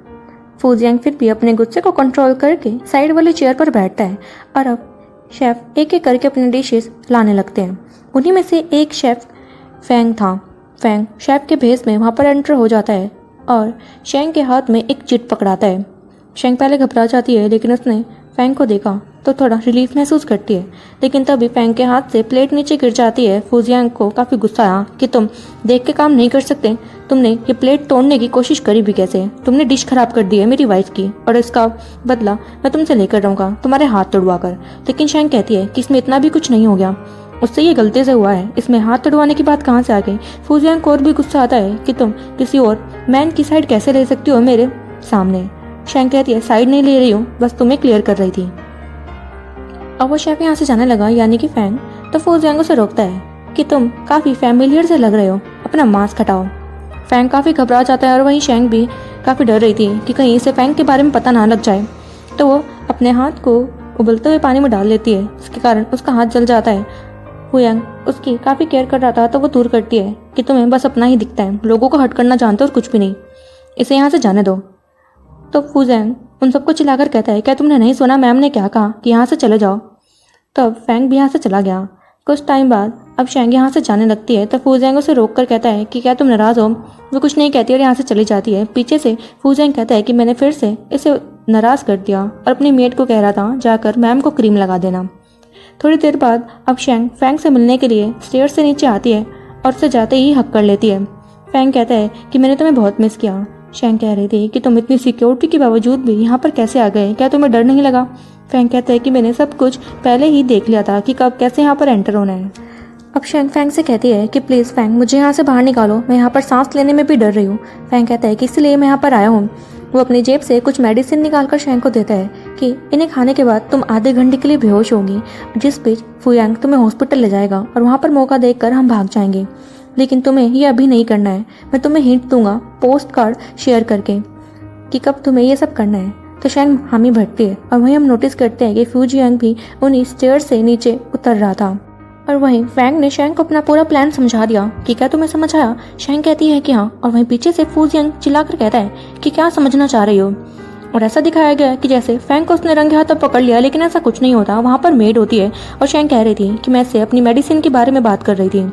फूजियांग फिर भी अपने गुस्से को कंट्रोल करके साइड वाली चेयर पर बैठता है और अब शेफ एक एक करके अपने डिशेस लाने लगते हैं। उन्हीं में से एक शेफ फैंग था। फैंग शेफ के भेस में वहाँ पर एंटर हो जाता है और शेंग के हाथ में एक चिट पकड़ाता है। शेंग पहले घबरा जाती है लेकिन उसने फैंग को देखा तो थोड़ा रिलीफ महसूस करती है, लेकिन तभी फैंग के हाथ से प्लेट नीचे गिर जाती है। फूजियांग को काफ़ी गुस्सा आया कि तुम देख के काम नहीं कर सकते, तुमने ये प्लेट तोड़ने की कोशिश करी भी कैसे, तुमने डिश खराब कर दी है मेरी वाइफ की और इसका बदला मैं तुमसे लेकर रहूँगा तुम्हारे हाथ तोड़वा कर। लेकिन शेंग कहती है कि इसमें इतना भी कुछ नहीं हो गया, उससे ये गलती से हुआ है, इसमें हाथ तोड़वाने की बात कहाँ से आ गई। फूजियांग को और भी गुस्सा आता है कि तुम किसी और मैन की साइड कैसे ले सकती हो मेरे सामने। शेंग कहती है साइड नहीं ले रही हूँ, बस तुम्हें क्लियर कर रही थी। अब वो शेफ यहाँ से जाने लगा यानी कि फैंग। तो फूजियांग उसे रोकता है कि तुम काफ़ी फैमिलियर से लग रहे हो, अपना मास्क हटाओ। फैंग काफ़ी घबरा जाता है और वहीं शेंग भी काफ़ी डर रही थी कि कहीं इसे फैंग के बारे में पता ना लग जाए, तो वो अपने हाथ को उबलते हुए पानी में डाल लेती है, इसके कारण उसका हाथ जल जाता है। फूयांग उसकी काफ़ी केयर कर रहा था, तो वो दूर करती है कि तुम्हें बस अपना ही दिखता है, लोगों को हट करना जानते हो और कुछ भी नहीं, इसे यहाँ से जाने दो। तो फूयांग उन सबको चिल्लाकर कहता है, क्या तुमने नहीं सुना मैम ने क्या कहा कि यहाँ से चले जाओ। तो अब फैंग भी यहाँ से चला गया। कुछ टाइम बाद अब शैंग यहाँ से जाने लगती है, तो फूयांग उसे रोक कर कहता है कि क्या तुम नाराज़ हो। वो कुछ नहीं कहती और यहाँ से चली जाती है। पीछे से फूयांग कहता है कि मैंने फिर से इसे नाराज़ कर दिया और अपनी मेड को कह रहा था जाकर मैम को क्रीम लगा देना। थोड़ी देर बाद अब शैंग फैंग से मिलने के लिए स्टेयर से नीचे आती है और उसे जाते ही हक कर लेती है। फैंग कहता है कि मैंने तुम्हें बहुत मिस किया। शैंग कह रही थी कि तुम इतनी सिक्योरिटी के बावजूद भी यहाँ पर कैसे आ गए, क्या तुम्हें डर नहीं लगा। फैंग कहता है कि मैंने सब कुछ पहले ही देख लिया था कि कब कैसे यहाँ पर एंटर होना है। अब शैंग फैंग से कहती है कि प्लीज़ फैंग मुझे यहाँ से बाहर निकालो, मैं यहाँ पर सांस लेने में भी डर रही हूँ। फैंग कहता है कि इसलिए मैं यहाँ पर आया हूँ। वो अपनी जेब से कुछ मेडिसिन निकालकर शैंग को देता है कि इन्हें खाने के बाद तुम आधे घंटे के लिए बेहोश होगी, जिस बीच फूयांग तुम्हें हॉस्पिटल ले जाएगा और वहाँ पर मौका देखकर हम भाग जाएंगे। लेकिन तुम्हें ये अभी नहीं करना है, मैं तुम्हें हिंट दूंगा पोस्ट कार्ड शेयर करके कि कब तुम्हें ये सब करना है। तो शैंग हामी भरती है और वहीं हम नोटिस करते हैं कि फूजियांग भी उन्हीं स्टेयर से नीचे उतर रहा था। और वहीं फैंग ने शैंग को अपना पूरा प्लान समझा दिया कि क्या तुम्हें समझ आया। शैंग कहती है कि हाँ, और वहीं पीछे से फूजियांग चिल्लाकर कहता है कि क्या समझना चाह रही हो। और ऐसा दिखाया गया कि जैसे फैंग को उसने रंगे हाथों पकड़ लिया, लेकिन ऐसा कुछ नहीं होता। वहाँ पर मेड होती है और शैंग कह रही थी कि मैं इससे अपनी मेडिसिन के बारे में बात कर रही थी।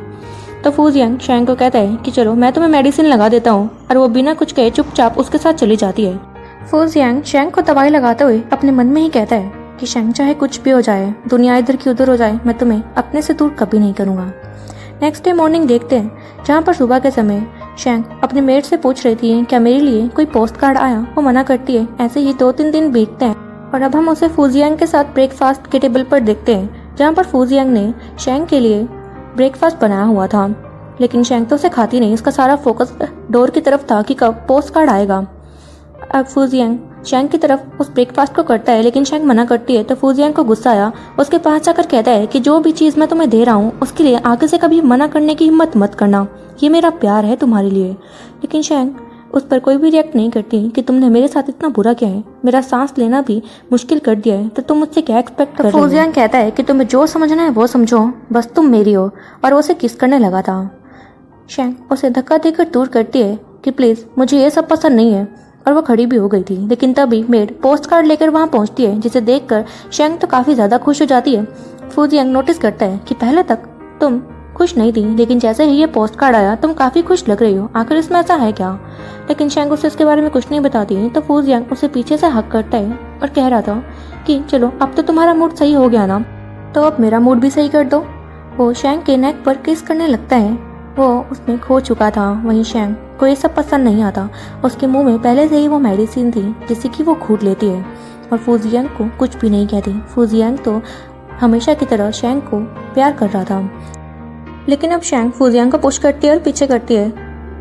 तो फूजियांग शैंग को कहता है कि चलो मैं तुम्हें मेडिसिन लगा देता हूँ, और वो बिना कुछ कहे चुपचाप उसके साथ चली जाती है। फूजियांग शैंग को दवाई लगाते हुए अपने मन में ही कहता है कि शैंग चाहे कुछ भी हो जाए, दुनिया इधर की उधर हो जाए, मैं तुम्हें अपने से दूर कभी नहीं करूँगा। नेक्स्ट डे मॉर्निंग देखते हैं जहाँ पर सुबह के समय शैंग अपने मेड से पूछ रही थी क्या मेरे लिए कोई पोस्ट कार्ड आया। वो मना करती है। ऐसे ही 2-3 दिन बीतते हैं और अब हम उसे फूजियांग के साथ ब्रेकफास्ट के टेबल पर देखते हैं, जहाँ पर फूजियांग ने शैंग के लिए ब्रेकफास्ट बनाया हुआ था, लेकिन शैंग तो उसे खाती नहीं। उसका सारा फोकस डोर की तरफ था कि कब पोस्ट कार्ड आएगा। अब फूजियांग शैंग की तरफ उस ब्रेकफास्ट को करता है, लेकिन शैंग मना करती है। तो फूजियांग को गुस्सा आया, उसके पास जाकर कहता है कि जो भी चीज़ मैं तुम्हें दे रहा हूँ उसके लिए आगे से कभी मना करने की हिम्मत मत करना, ये मेरा प्यार है तुम्हारे लिए। लेकिन शैंग उस पर कोई भी रिएक्ट नहीं करती कि तुमने मेरे साथ इतना बुरा किया है, मेरा सांस लेना भी मुश्किल कर दिया है, तो तुम मुझसे क्या एक्सपेक्ट कर रहे हो। फूजियांग कहता है कि तुम्हें जो समझना है वो समझो, बस तुम मेरी हो, और वो उसे किस करने लगा था। शैंग उसे धक्का देकर दूर करती है कि प्लीज़ मुझे ये सब पसंद नहीं है, और वो खड़ी भी हो गई थी। लेकिन तभी मेड पोस्ट कार्ड लेकर वहाँ पहुँचती है, जिसे देखकर शैंग तो काफ़ी ज़्यादा खुश हो जाती है। फूजियांग नोटिस करता है कि पहले तक तुम खुश नहीं थी, लेकिन जैसे ही ये पोस्ट कार्ड आया तुम काफ़ी खुश लग रही हो, आखिर इसमें ऐसा है क्या। लेकिन शैंग उसे इसके बारे में कुछ नहीं बताती। तो फूजियांग उसे पीछे से हक करता है और कह रहा था कि चलो अब तो तुम्हारा मूड सही हो गया ना, तो अब मेरा मूड भी सही कर दो। वो शैंग के नेक पर किस करने लगता है। वो उसमें खो चुका था। वहीं शैंग को ये सब पसंद नहीं आता। उसके मुंह में पहले से ही वो मेडिसिन थी जिससे कि वो घूट लेती है और फूजियांग को कुछ भी नहीं कहती। फूजियांग तो हमेशा की तरह शैंग को प्यार कर रहा था, लेकिन अब शैंग फूजियांग को पुश करती है और पीछे करती है।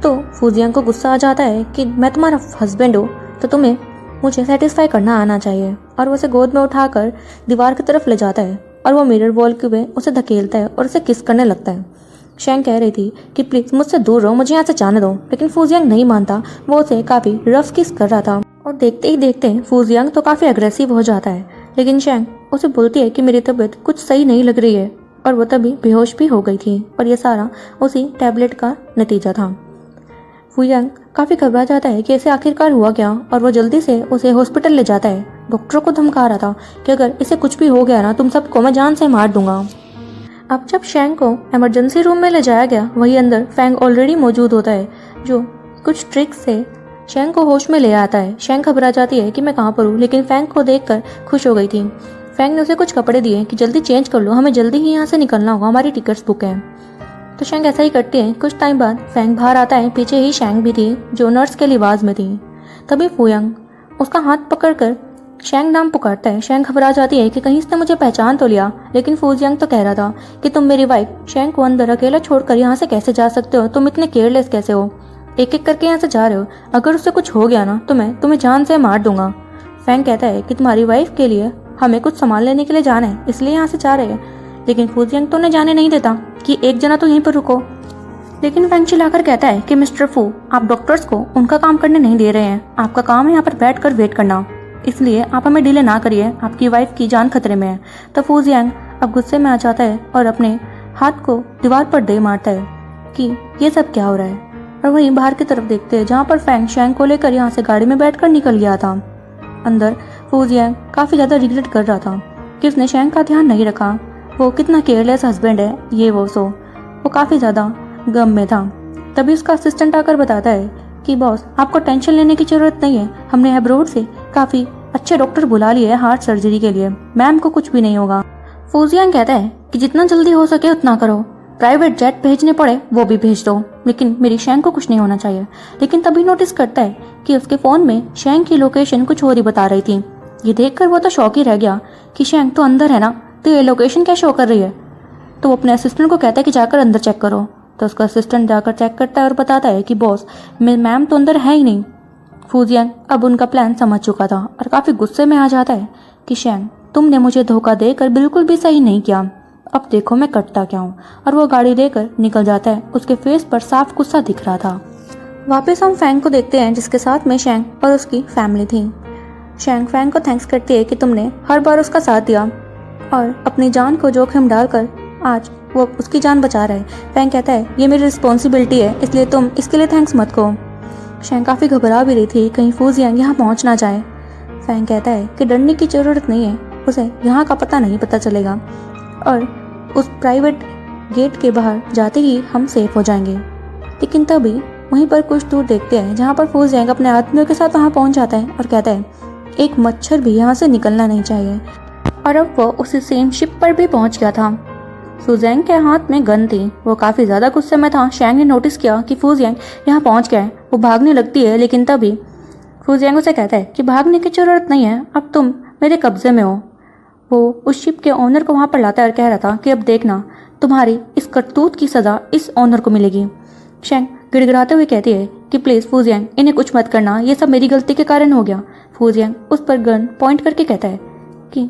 तो फूजियांग को गुस्सा आ जाता है कि मैं तुम्हारा हस्बैंड हूँ, तो तुम्हें मुझे सेटिस्फाई करना आना चाहिए, और वो उसे गोद में उठाकर दीवार की तरफ ले जाता है और वो मिरर वॉल के वे उसे धकेलता है और उसे किस करने लगता है। शैंग कह रही थी कि प्लीज़ मुझसे दूर रहो, मुझे यहाँ से जाने दो, लेकिन फूजियांग नहीं मानता। वो उसे काफ़ी रफ किस कर रहा था और देखते ही देखते फूजियांग तो काफ़ी अग्रेसिव हो जाता है। लेकिन शैंग उसे बोलती है कि मेरी तबीयत कुछ सही नहीं लग रही है, और वो तभी बेहोश भी हो गई थी, और ये सारा उसी टैबलेट का नतीजा था। फूजियांग काफ़ी घबरा जाता है कि इसे आखिरकार हुआ क्या, और वो जल्दी से उसे हॉस्पिटल ले जाता है। डॉक्टरों को धमका रहा था कि अगर इसे कुछ भी हो गया ना, तुम सबको मैं जान से मार दूंगा। अब जब शैंग को इमरजेंसी रूम में ले जाया गया, वहीं अंदर फैंग ऑलरेडी मौजूद होता है, जो कुछ ट्रिक से शैंग को होश में ले आता है। शैंग घबरा जाती है कि मैं कहाँ पर हूँ, लेकिन फैंग को देखकर खुश हो गई थी। फैंग ने उसे कुछ कपड़े दिए कि जल्दी चेंज कर लो, हमें जल्दी ही यहाँ से निकलना होगा, हमारी टिकट्स बुक हैं। तो शैंग ऐसा ही करती है। कुछ टाइम बाद फैंग बाहर आता है। पीछे ही शैंग भी थी, जो नर्स के लिबास में थी। तभी फूयांग उसका हाथ पकड़कर शैंग नाम पुकारता है। शैंग घबरा जाती है कि कहीं इसने मुझे पहचान तो लिया, लेकिन फूजियांग तो कह रहा था कि तुम मेरी वाइफ शैंग को अंदर अकेला छोड़कर यहाँ से कैसे जा सकते हो, तुम इतने केयरलेस कैसे हो, एक एक करके यहाँ से जा रहे हो, अगर उससे कुछ हो गया ना तो मैं तुम्हें जान से मार दूंगा। फैंग कहता है कि तुम्हारी वाइफ के लिए हमें कुछ सामान लेने के लिए जाना है, इसलिए यहाँ से जा रहे हैं, लेकिन फूजियांग तो उन्हें जाने नहीं देता कि एक जना तो यहीं पर रुको। लेकिन फैंग चिल्लाकर कहता है कि मिस्टर फू, आप डॉक्टर्स को उनका काम करने नहीं दे रहे हैं। आपका काम है यहाँ पर बैठ कर वेट करना, इसलिए आप हमें डिले ना करिए, आपकी वाइफ की जान खतरे में है। तो फू जियांग अब गुस्से में आ जाता है और अपने हाथ को दीवार पर दे मारता है कि ये सब क्या हो रहा है। और वहीं बाहर की तरफ देखते हैं जहाँ पर फैंग शैंग को लेकर यहाँ से गाड़ी में बैठकर निकल गया था। अंदर फू जियांग काफ़ी ज़्यादा रिग्रेट कर रहा था कि उसने शैंग का ध्यान नहीं रखा, वो कितना केयरलेस हस्बैंड है ये वो काफ़ी ज़्यादा गम में था। तभी उसका असिस्टेंट आकर बताता है कि बॉस, आपको टेंशन लेने की ज़रूरत नहीं है, हमने अब्रोड से काफ़ी अच्छे डॉक्टर बुला लिए हैं हार्ट सर्जरी के लिए, मैम को कुछ भी नहीं होगा। फू जियांग कहता है कि जितना जल्दी हो सके उतना करो, प्राइवेट जेट भेजने पड़े वो भी भेज दो, लेकिन मेरी शैंग को कुछ नहीं होना चाहिए। लेकिन तभी नोटिस करता है कि उसके फ़ोन में शैंग की लोकेशन कुछ और ही बता रही थी। ये देखकर वो तो शॉक ही रह गया कि शैंग तो अंदर है ना, तो ये लोकेशन क्या शो कर रही है। तो वो अपने असिस्टेंट को कहता है कि जाकर अंदर चेक करो। तो उसका असिस्टेंट जाकर चेक करता है और बताता है कि बॉस, मैम तो अंदर है ही नहीं। फू जियांग अब उनका प्लान समझ चुका था और काफ़ी गुस्से में आ जाता है कि शैंग, तुमने मुझे धोखा देकर बिल्कुल भी सही नहीं किया, अब देखो मैं करता क्या हूँ। और वो गाड़ी लेकर निकल जाता है, उसके फेस पर साफ गुस्सा दिख रहा था। वापस हम फैंग को देखते हैं जिसके साथ में शैंग और उसकी फैमिली थी। शैंग फैंग को थैंक्स करती है कि तुमने हर बार उसका साथ दिया और अपनी जान को जोखिम डालकर आज वो उसकी जान बचा रहा है। फैंग कहता है ये मेरी रिस्पॉन्सिबिलिटी है, इसलिए तुम इसके लिए थैंक्स मत कहो। शैंग काफ़ी घबरा भी रही थी कहीं फू जियांग यहाँ पहुँच ना जाए। फैंग कहता है कि डरने की ज़रूरत नहीं है, उसे यहाँ का पता नहीं पता चलेगा और उस प्राइवेट गेट के बाहर जाते ही हम सेफ हो जाएंगे। लेकिन तभी वहीं पर कुछ दूर देखते हैं जहाँ पर फू जियांग अपने आदमियों के साथ वहाँ पहुँच जाता है और कहता है एक मच्छर भी यहाँ से निकलना नहीं चाहिए। और अब वो उसी सेम शिप पर भी पहुँच गया था। फू जियांग के हाथ में गन थी, वो काफ़ी ज़्यादा गुस्से में था। शैंग ने नोटिस किया कि फू जियांग यहाँ पहुँच गया है, वो भागने लगती है, लेकिन तभी फू जियांग उसे कहता है कि भागने की ज़रूरत नहीं है, अब तुम मेरे कब्जे में हो। वो उस शिप के ओनर को वहाँ पर लाता है और कह रहा था कि अब देखना, तुम्हारी इस करतूत की सज़ा इस ओनर को मिलेगी। शैंग गिड़गिड़ाते हुए कहती है कि प्लीज़ फू जियांग, इन्हें कुछ मत करना, ये सब मेरी गलती के कारण हो गया। फू जियांग उस पर गन पॉइंट करके कहता है कि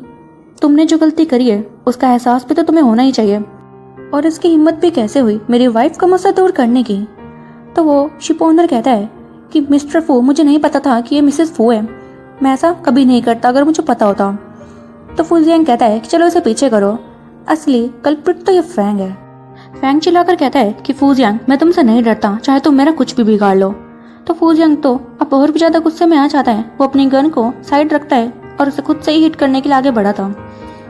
तुमने जो गलती करी है उसका एहसास भी तो तुम्हें होना ही चाहिए, और इसकी हिम्मत भी कैसे हुई मेरी वाइफ का मसला दूर करने की। तो वो शिप ओनर कहता है कि मिस्टर फू, मुझे नहीं पता था कि ये मिसेस फू है, मैं ऐसा कभी नहीं करता अगर मुझे पता होता। तो फू जियांग कहता है कि चलो इसे पीछे करो, असली कल्प्रिट तो ये फैंग है। फैंग चिल्लाकर कहता है कि फू जियांग, मैं तुमसे नहीं डरता, चाहे तुम मेरा कुछ भी बिगाड़ लो। तो फू जियांग तो अब और भी ज़्यादा गुस्से में आ जाता है, वो अपनी गन को साइड रखता है और उसे खुद से ही हिट करने के लिए आगे बढ़ा था।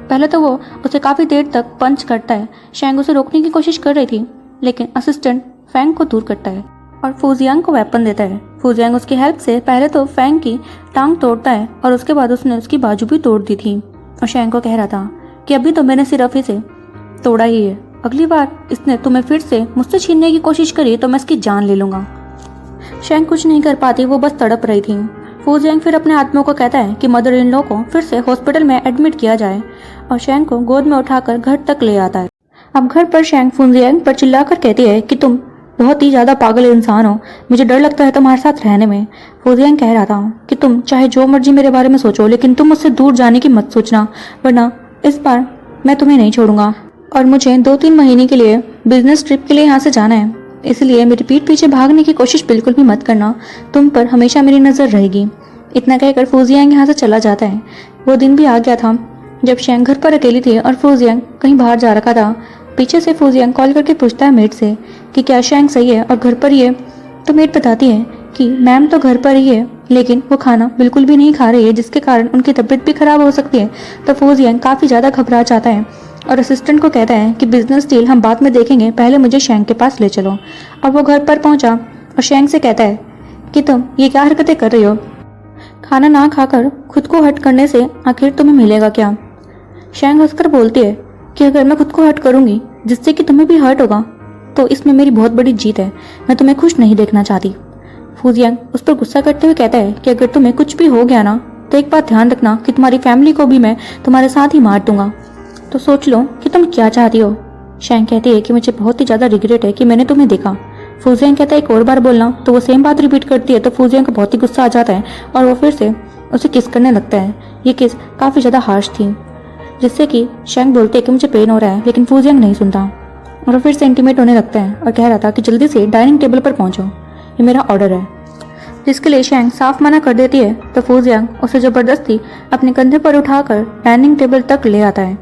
पहले तो वो उसे काफ़ी देर तक पंच करता है। शैंग उसे रोकने की कोशिश कर रही थी, लेकिन असिस्टेंट फैंग को दूर करता है और फू जियांग को वेपन देता है। फू जियांग उसकी हेल्प से पहले तो फैंग की टांग तोड़ता है और उसके बाद उसने उसकी बाजू भी तोड़ दी थी। और शैंग को कह रहा था कि अभी तो मैंने सिर्फ इसे तोड़ा ही है, अगली बार इसने तुम्हें फिर से मुझसे छीनने की कोशिश करी तो मैं इसकी जान ले लूँगा। शैंग कुछ नहीं कर पाती, वो बस तड़प रही थी। फू जियांग फिर अपने आदमियों को कहता है कि मदर इन लॉ को फिर से हॉस्पिटल में एडमिट किया जाए और शैंग को गोद में उठाकर घर तक ले आता है। अब घर पर शैंग फू जियांग पर चिल्लाकर कहती है कि तुम बहुत ही ज़्यादा पागल इंसान हो, मुझे डर लगता है तुम्हारे साथ रहने में। फू जियांग कह रहा था कि तुम चाहे जो मर्जी मेरे बारे में सोचो, लेकिन तुम मुझसे दूर जाने की मत सोचना, वरना इस बार मैं तुम्हें नहीं छोड़ूंगा। और मुझे 2-3 महीने के लिए बिजनेस ट्रिप के लिए यहाँ से जाना है, इसलिए मेरी पीठ पीछे भागने की कोशिश बिल्कुल भी मत करना, तुम पर हमेशा मेरी नज़र रहेगी। इतना कहकर फू जियांग यहाँ से चला जाता है। वो दिन भी आ गया था जब शैंग घर पर अकेली थी और फू जियांग कहीं बाहर जा रखा था। पीछे से फू जियांग कॉल करके पूछता है मेड से कि क्या शैंग सही है और घर पर ही है। तो मेड बताती है कि मैम तो घर पर ही है, लेकिन वो खाना बिल्कुल भी नहीं खा रही है, जिसके कारण उनकी तबीयत भी खराब हो सकती है। तो फू जियांग काफ़ी ज़्यादा घबरा जाता है और असिस्टेंट को कहता है कि बिजनेस डील हम बाद में देखेंगे, पहले मुझे शैंग के पास ले चलो। अब वो घर पर पहुंचा और शैंग से कहता है कि तुम ये क्या हरकतें कर रही हो, खाना ना खाकर खुद को हर्ट करने से आखिर तुम्हें मिलेगा क्या। शैंग हंसकर बोलती है कि अगर मैं खुद को हर्ट करूंगी जिससे कि तुम्हें भी हर्ट होगा तो इसमें मेरी बहुत बड़ी जीत है, मैं तुम्हें खुश नहीं देखना चाहती। फू जियांग उस पर गुस्सा करते हुए कहता है कि अगर तुम्हें कुछ भी हो गया ना तो एक बात ध्यान रखना कि तुम्हारी फैमिली को भी मैं तुम्हारे साथ ही मार दूंगा, तो सोच लो कि तुम क्या चाहती हो। शैंग कहती है कि मुझे बहुत ही ज़्यादा रिग्रेट है कि मैंने तुम्हें देखा। फू जियांग कहता है एक और बार बोलना, तो वो सेम बात रिपीट करती है। तो फू जियांग को बहुत ही गुस्सा आ जाता है और वो फिर से उसे किस करने लगता है। ये किस काफ़ी ज़्यादा हार्श थी, जिससे कि शैंग बोलते है कि मुझे पेन हो रहा है, लेकिन फू जियांग नहीं सुनता। और वो फिर से इंटीमेट होने लगता है और कह रहा था कि जल्दी से डाइनिंग टेबल पर पहुंचो, ये मेरा ऑर्डर है। जिसके लिए शैंग साफ मना कर देती है तो फूजियांग उसे जबरदस्ती अपने कंधे पर उठाकर डाइनिंग टेबल तक ले आता है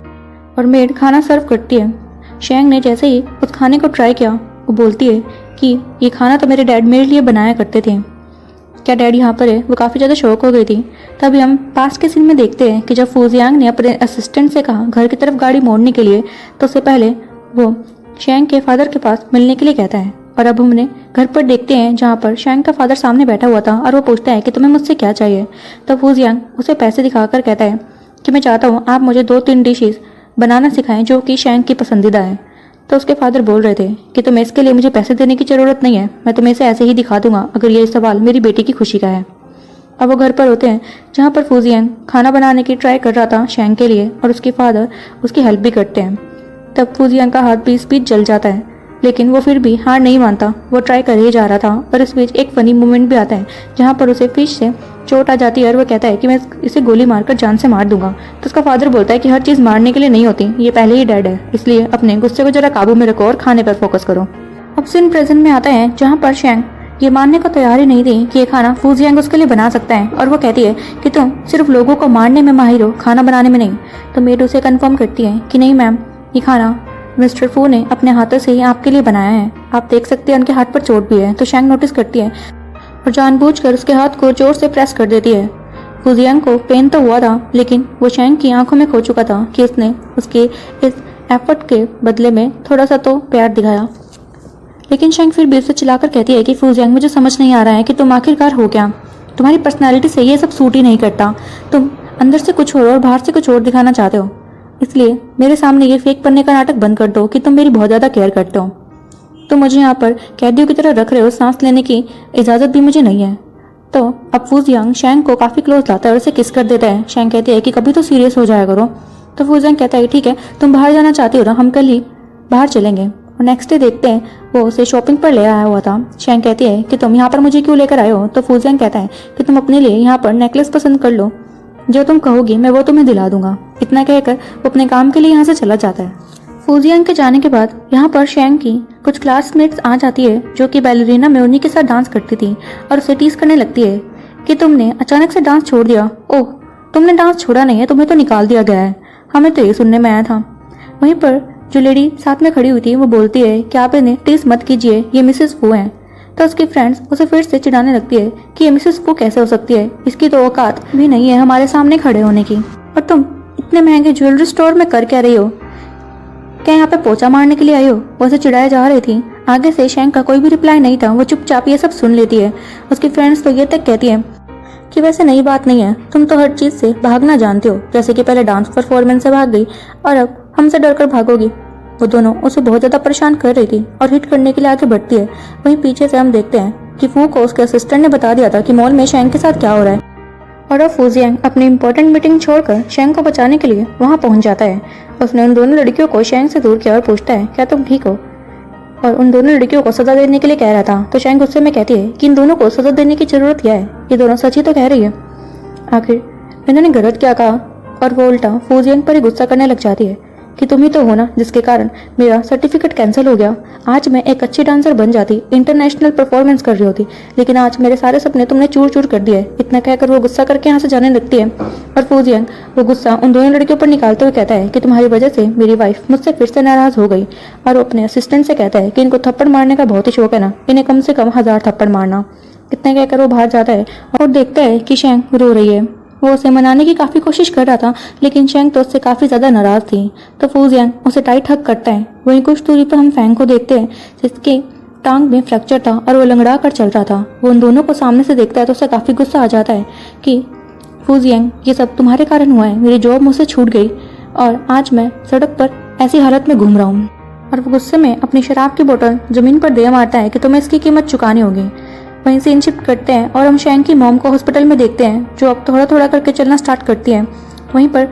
और मेड खाना सर्व करती है। शैंग ने जैसे ही उस खाने को ट्राई किया वो बोलती है कि ये खाना तो मेरे डैड मेरे लिए बनाया करते थे। क्या डैड यहाँ पर है? वो काफ़ी ज़्यादा शौक हो गई थी। तभी हम पास के सीन में देखते हैं कि जब फूजियांग ने अपने असिस्टेंट से कहा घर की तरफ गाड़ी मोड़ने के लिए तो उससे पहले वो शैंग के फादर के पास मिलने के लिए कहता है। और अब हमने घर पर देखते हैं जहाँ पर शैंग का फादर सामने बैठा हुआ था और वो पूछता है कि तुम्हें मुझसे क्या चाहिए। तब फूजियांग उसे पैसे दिखाकर कहता है कि मैं चाहता हूँ आप मुझे 2-3 डिशेस बनाना सिखाएं जो कि शैंग की पसंदीदा है। तो उसके फादर बोल रहे थे कि तुम्हें इसके लिए मुझे पैसे देने की ज़रूरत नहीं है, मैं तुम्हें इसे ऐसे ही दिखा दूंगा अगर ये सवाल मेरी बेटी की खुशी का है। अब वो घर पर होते हैं जहाँ पर फूजियांग खाना बनाने की ट्राई कर रहा था शैंग के लिए और उसके फादर उसकी हेल्प भी करते हैं। तब फूजियांग का हाथ बीच बीच जल जाता है लेकिन वो फिर भी हार नहीं मानता, वो ट्राई कर ही जा रहा था। और इस बीच एक फनी मोमेंट भी आता है जहाँ पर उसे फिश से चोट आ जाती है और वो कहता है कि मैं इसे गोली मारकर जान से मार दूंगा। तो उसका फादर बोलता है कि हर चीज़ मारने के लिए नहीं होती, ये पहले ही डेड है, इसलिए अपने गुस्से को जरा काबू में रखो और खाने पर फोकस करो। अब सीन प्रेजेंट में आता है जहाँ पर शैंग ये मानने को तैयार ही नहीं थी कि ये खाना फूजियांग उसके लिए बना सकता है और वो कहती है कि तुम सिर्फ लोगों को मारने में माहिर हो, खाना बनाने में नहीं। तो मेड उसे कन्फर्म करती है कि नहीं मैम, ये खाना मिस्टर फू ने अपने हाथों से ही आपके लिए बनाया है, आप देख सकते हैं उनके हाथ पर चोट भी है। तो शैंग नोटिस करती है और जानबूझकर उसके हाथ को जोर से प्रेस कर देती है। फूजियांग को पेन तो हुआ था लेकिन वो शैंग की आंखों में खो चुका था कि उसने उसके इस एफर्ट के बदले में थोड़ा सा तो प्यार दिखाया। लेकिन शैंग फिर भी उसे चिल्लाकर कहती है कि फूजियांग मुझे समझ नहीं आ रहा है कि तुम आखिरकार हो क्या, तुम्हारी पर्सनैलिटी से ये सब सूट ही नहीं करता, तुम अंदर से कुछ और बाहर से कुछ और दिखाना चाहते हो, इसलिए मेरे सामने ये फेक बनने का नाटक बंद कर दो कि तुम मेरी बहुत ज़्यादा केयर करते हो। तुम मुझे यहाँ पर कैदियों की तरह रख रहे हो, सांस लेने की इजाज़त भी मुझे नहीं है। तो अब फूजियांग शैंग को काफ़ी क्लोज लाता है और उसे किस कर देता है। शैंग कहती है कि कभी तो सीरियस हो जाया करो। तो फूजियांग कहता है ठीक है, तुम बाहर जाना चाहती हो ना, हम कल ही बाहर चलेंगे। और नेक्स्ट डे देखते हैं वो उसे शॉपिंग पर ले आया हुआ था। शैंग कहती है कि तुम यहाँ पर मुझे क्यों लेकर आए हो। तो फूजियांग कहता है कि तुम अपने लिए यहाँ पर नेकलेस पसंद कर लो, जो तुम कहोगी मैं वो तुम्हें दिला दूंगा। इतना कहकर वो अपने काम के लिए यहाँ से चला जाता है। फूजियांग के जाने के बाद यहाँ पर शैंग की कुछ क्लासमेट्स आ जाती है जो कि बैलरीना में उन्हीं के साथ डांस करती थी और उसे टीज करने लगती है कि तुमने अचानक से डांस छोड़ दिया। ओह, तुमने डांस छोड़ा नहीं है, तुम्हें तो निकाल दिया गया है, हमें तो ये सुनने में आया था। वहीं पर जो लेडी साथ में खड़ी हुई थी वो बोलती है कि आप इन्हें टीज मत कीजिए, ये मिसेस फू हैं। तो उसकी फ्रेंड्स उसे फिर से चिढ़ाने लगती है कि ये मिसेस फू कैसे हो सकती है, इसकी तो औकात भी नहीं है हमारे सामने खड़े होने की, और तुम इतने महंगे ज्वेलरी स्टोर में कर क्या रही हो, क्या यहाँ पे पोछा मारने के लिए आई हो। वो उसे चिढ़ाए जा रही थी। आगे से शैंग का कोई भी रिप्लाई नहीं था, वो चुपचाप ये सब सुन लेती है। उसकी फ्रेंड्स तो ये तक कहती है कि वैसे नई बात नहीं है, तुम तो हर चीज़ से भागना जानते हो, जैसे कि पहले डांस परफॉर्मेंस से भाग गई और अब हमसे डरकर भागोगी। वो दोनों उसे बहुत ज़्यादा परेशान कर रही थी और हिट करने के लिए आगे बढ़ती है। वहीं पीछे से हम देखते हैं कि फू को उसके असिस्टेंट ने बता दिया था कि मॉल में शैंग के साथ क्या हो रहा है और अब फूजियांग अपनी इंपॉर्टेंट मीटिंग छोड़कर शैंग को बचाने के लिए वहां पहुंच जाता है। उसने उन दोनों लड़कियों को शैंग से दूर किया और पूछता है क्या तुम ठीक हो, और उन दोनों लड़कियों को सजा देने के लिए कह रहा था। तो शैंग गुस्से में कहती है कि इन दोनों को सजा देने की जरूरत क्या है, ये दोनों सच ही तो कह रही है, आखिर इन्होंने गलत क्या कहा। और वो उल्टा फूजियांग पर ही गुस्सा करने लग जाती है कि तुम ही तो हो ना जिसके कारण मेरा सर्टिफिकेट कैंसिल हो गया। आज मैं एक अच्छी डांसर बन जाती, इंटरनेशनल परफॉर्मेंस कर रही होती, लेकिन आज मेरे सारे सपने तुमने चूर चूर कर दिए। इतना कहकर वो गुस्सा करके यहाँ से जाने लगती है और फूजियांग वो गुस्सा उन दोनों लड़कियों पर निकालते हुए कहता है कि तुम्हारी वजह से मेरी वाइफ मुझसे फिर से नाराज हो गई। और वो अपने असिस्टेंट से कहता है कि इनको थप्पड़ मारने का बहुत ही शौक है ना, इन्हें कम से कम 1000 थप्पड़ मारना। इतना कहकर वो बाहर जाता है और देखता है कि शैंग रो रही है। वो उसे मनाने की काफ़ी कोशिश कर रहा था लेकिन शैंग तो उससे काफ़ी ज़्यादा नाराज़ थी। तो फूजियांग उसे टाइट हक करता है। वहीं कुछ दूरी पर हम फैंग को देखते हैं जिसके टांग में फ्रैक्चर था और वो लंगड़ा कर चल रहा था। वो उन दोनों को सामने से देखता है तो उसे काफ़ी गुस्सा आ जाता है कि फूजियांग ये सब तुम्हारे कारण हुआ है, मेरी जॉब मुझसे छूट गई और आज मैं सड़क पर ऐसी हालत में घूम रहा हूँ। और वो गुस्से में अपनी शराब की बोतल ज़मीन पर दे मारता है कि तुम्हें इसकी कीमत चुकानी होगी। वहीं सीन शिफ्ट करते हैं और हम शैंग की मॉम को हॉस्पिटल में देखते हैं जो अब थोड़ा थोड़ा करके चलना स्टार्ट करती है। वहीं पर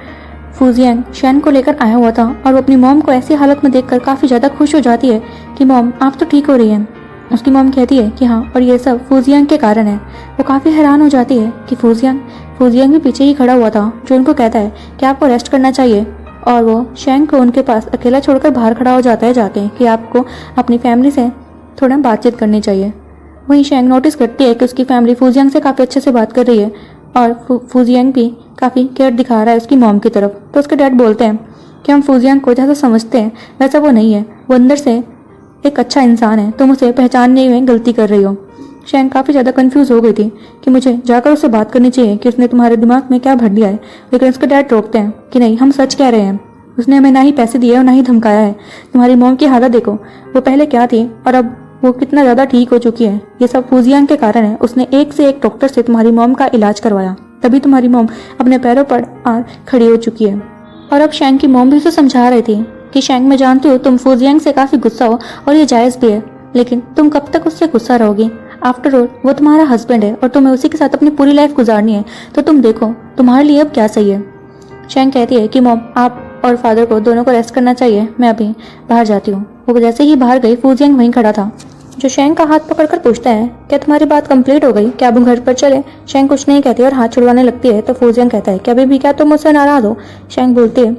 फूजियांग शैंग को लेकर आया हुआ था और वो अपनी मॉम को ऐसी हालत में देखकर काफ़ी ज़्यादा खुश हो जाती है कि मॉम आप तो ठीक हो रही हैं। उसकी मॉम कहती है कि हाँ, और ये सब फूजियांग के कारण है। वो काफ़ी हैरान हो जाती है कि फूजियांग भी पीछे ही खड़ा हुआ था जो उनको कहता है कि आपको रेस्ट करना चाहिए, और वो शेंग को उनके पास अकेला छोड़कर बाहर खड़ा हो जाता है जाके कि आपको अपनी फैमिली से थोड़ा बातचीत करनी चाहिए। वहीं शेंग नोटिस करती है कि उसकी फैमिली फूजियांग से काफ़ी अच्छे से बात कर रही है और फूजियांग भी काफ़ी केयर दिखा रहा है उसकी मॉम की तरफ। तो उसके डैड बोलते हैं कि हम फूजियांग को जैसा समझते हैं वैसा वो नहीं है, वो अंदर से एक अच्छा इंसान है, तुम उसे पहचानने में गलती कर रही हो। शेंग काफ़ी ज़्यादा कंफ्यूज हो गई थी कि मुझे जाकर उससे बात करनी चाहिए कि उसने तुम्हारे दिमाग में क्या भर दिया है, लेकिन उसके डैड रोकते हैं कि नहीं, हम सच कह रहे हैं, उसने हमें ना ही पैसे दिए और ना ही धमकाया है। तुम्हारी मॉम की हालत देखो, वो पहले क्या थी और अब वो कितना ज़्यादा ठीक हो चुकी है। ये सब फूजियांग के कारण है। उसने एक से एक डॉक्टर से तुम्हारी मॉम का इलाज करवाया, तभी तुम्हारी मॉम अपने पैरों पर आ खड़ी हो चुकी है। और अब शेंग की मॉम भी उसे समझा रही थी कि शेंग, मैं जानती हूँ तुम फूजियांग से काफ़ी गुस्सा हो और ये जायज़ भी है, लेकिन तुम कब तक उससे गुस्सा रहोगी? आफ्टर ऑल वो तुम्हारा हस्बैंड है और तुम्हें उसी के साथ अपनी पूरी लाइफ गुजारनी है, तो तुम देखो तुम्हारे लिए अब क्या सही है। शेंग कहती है कि मॉम, आप और फादर को दोनों को रेस्ट करना चाहिए, मैं अभी बाहर जाती हूँ। वो जैसे ही बाहर गई, फूजियांग वहीं खड़ा था, जो शेंग का हाथ पकड़कर पूछता है, क्या तुम्हारी बात कंप्लीट हो गई? क्या अब हम घर पर चले? शेंग कुछ नहीं कहती और हाथ छुड़वाने लगती है। तो फूजियांग कहता है कि अभी भी क्या तुम मुझसे नाराज हो? शेंग बोलती है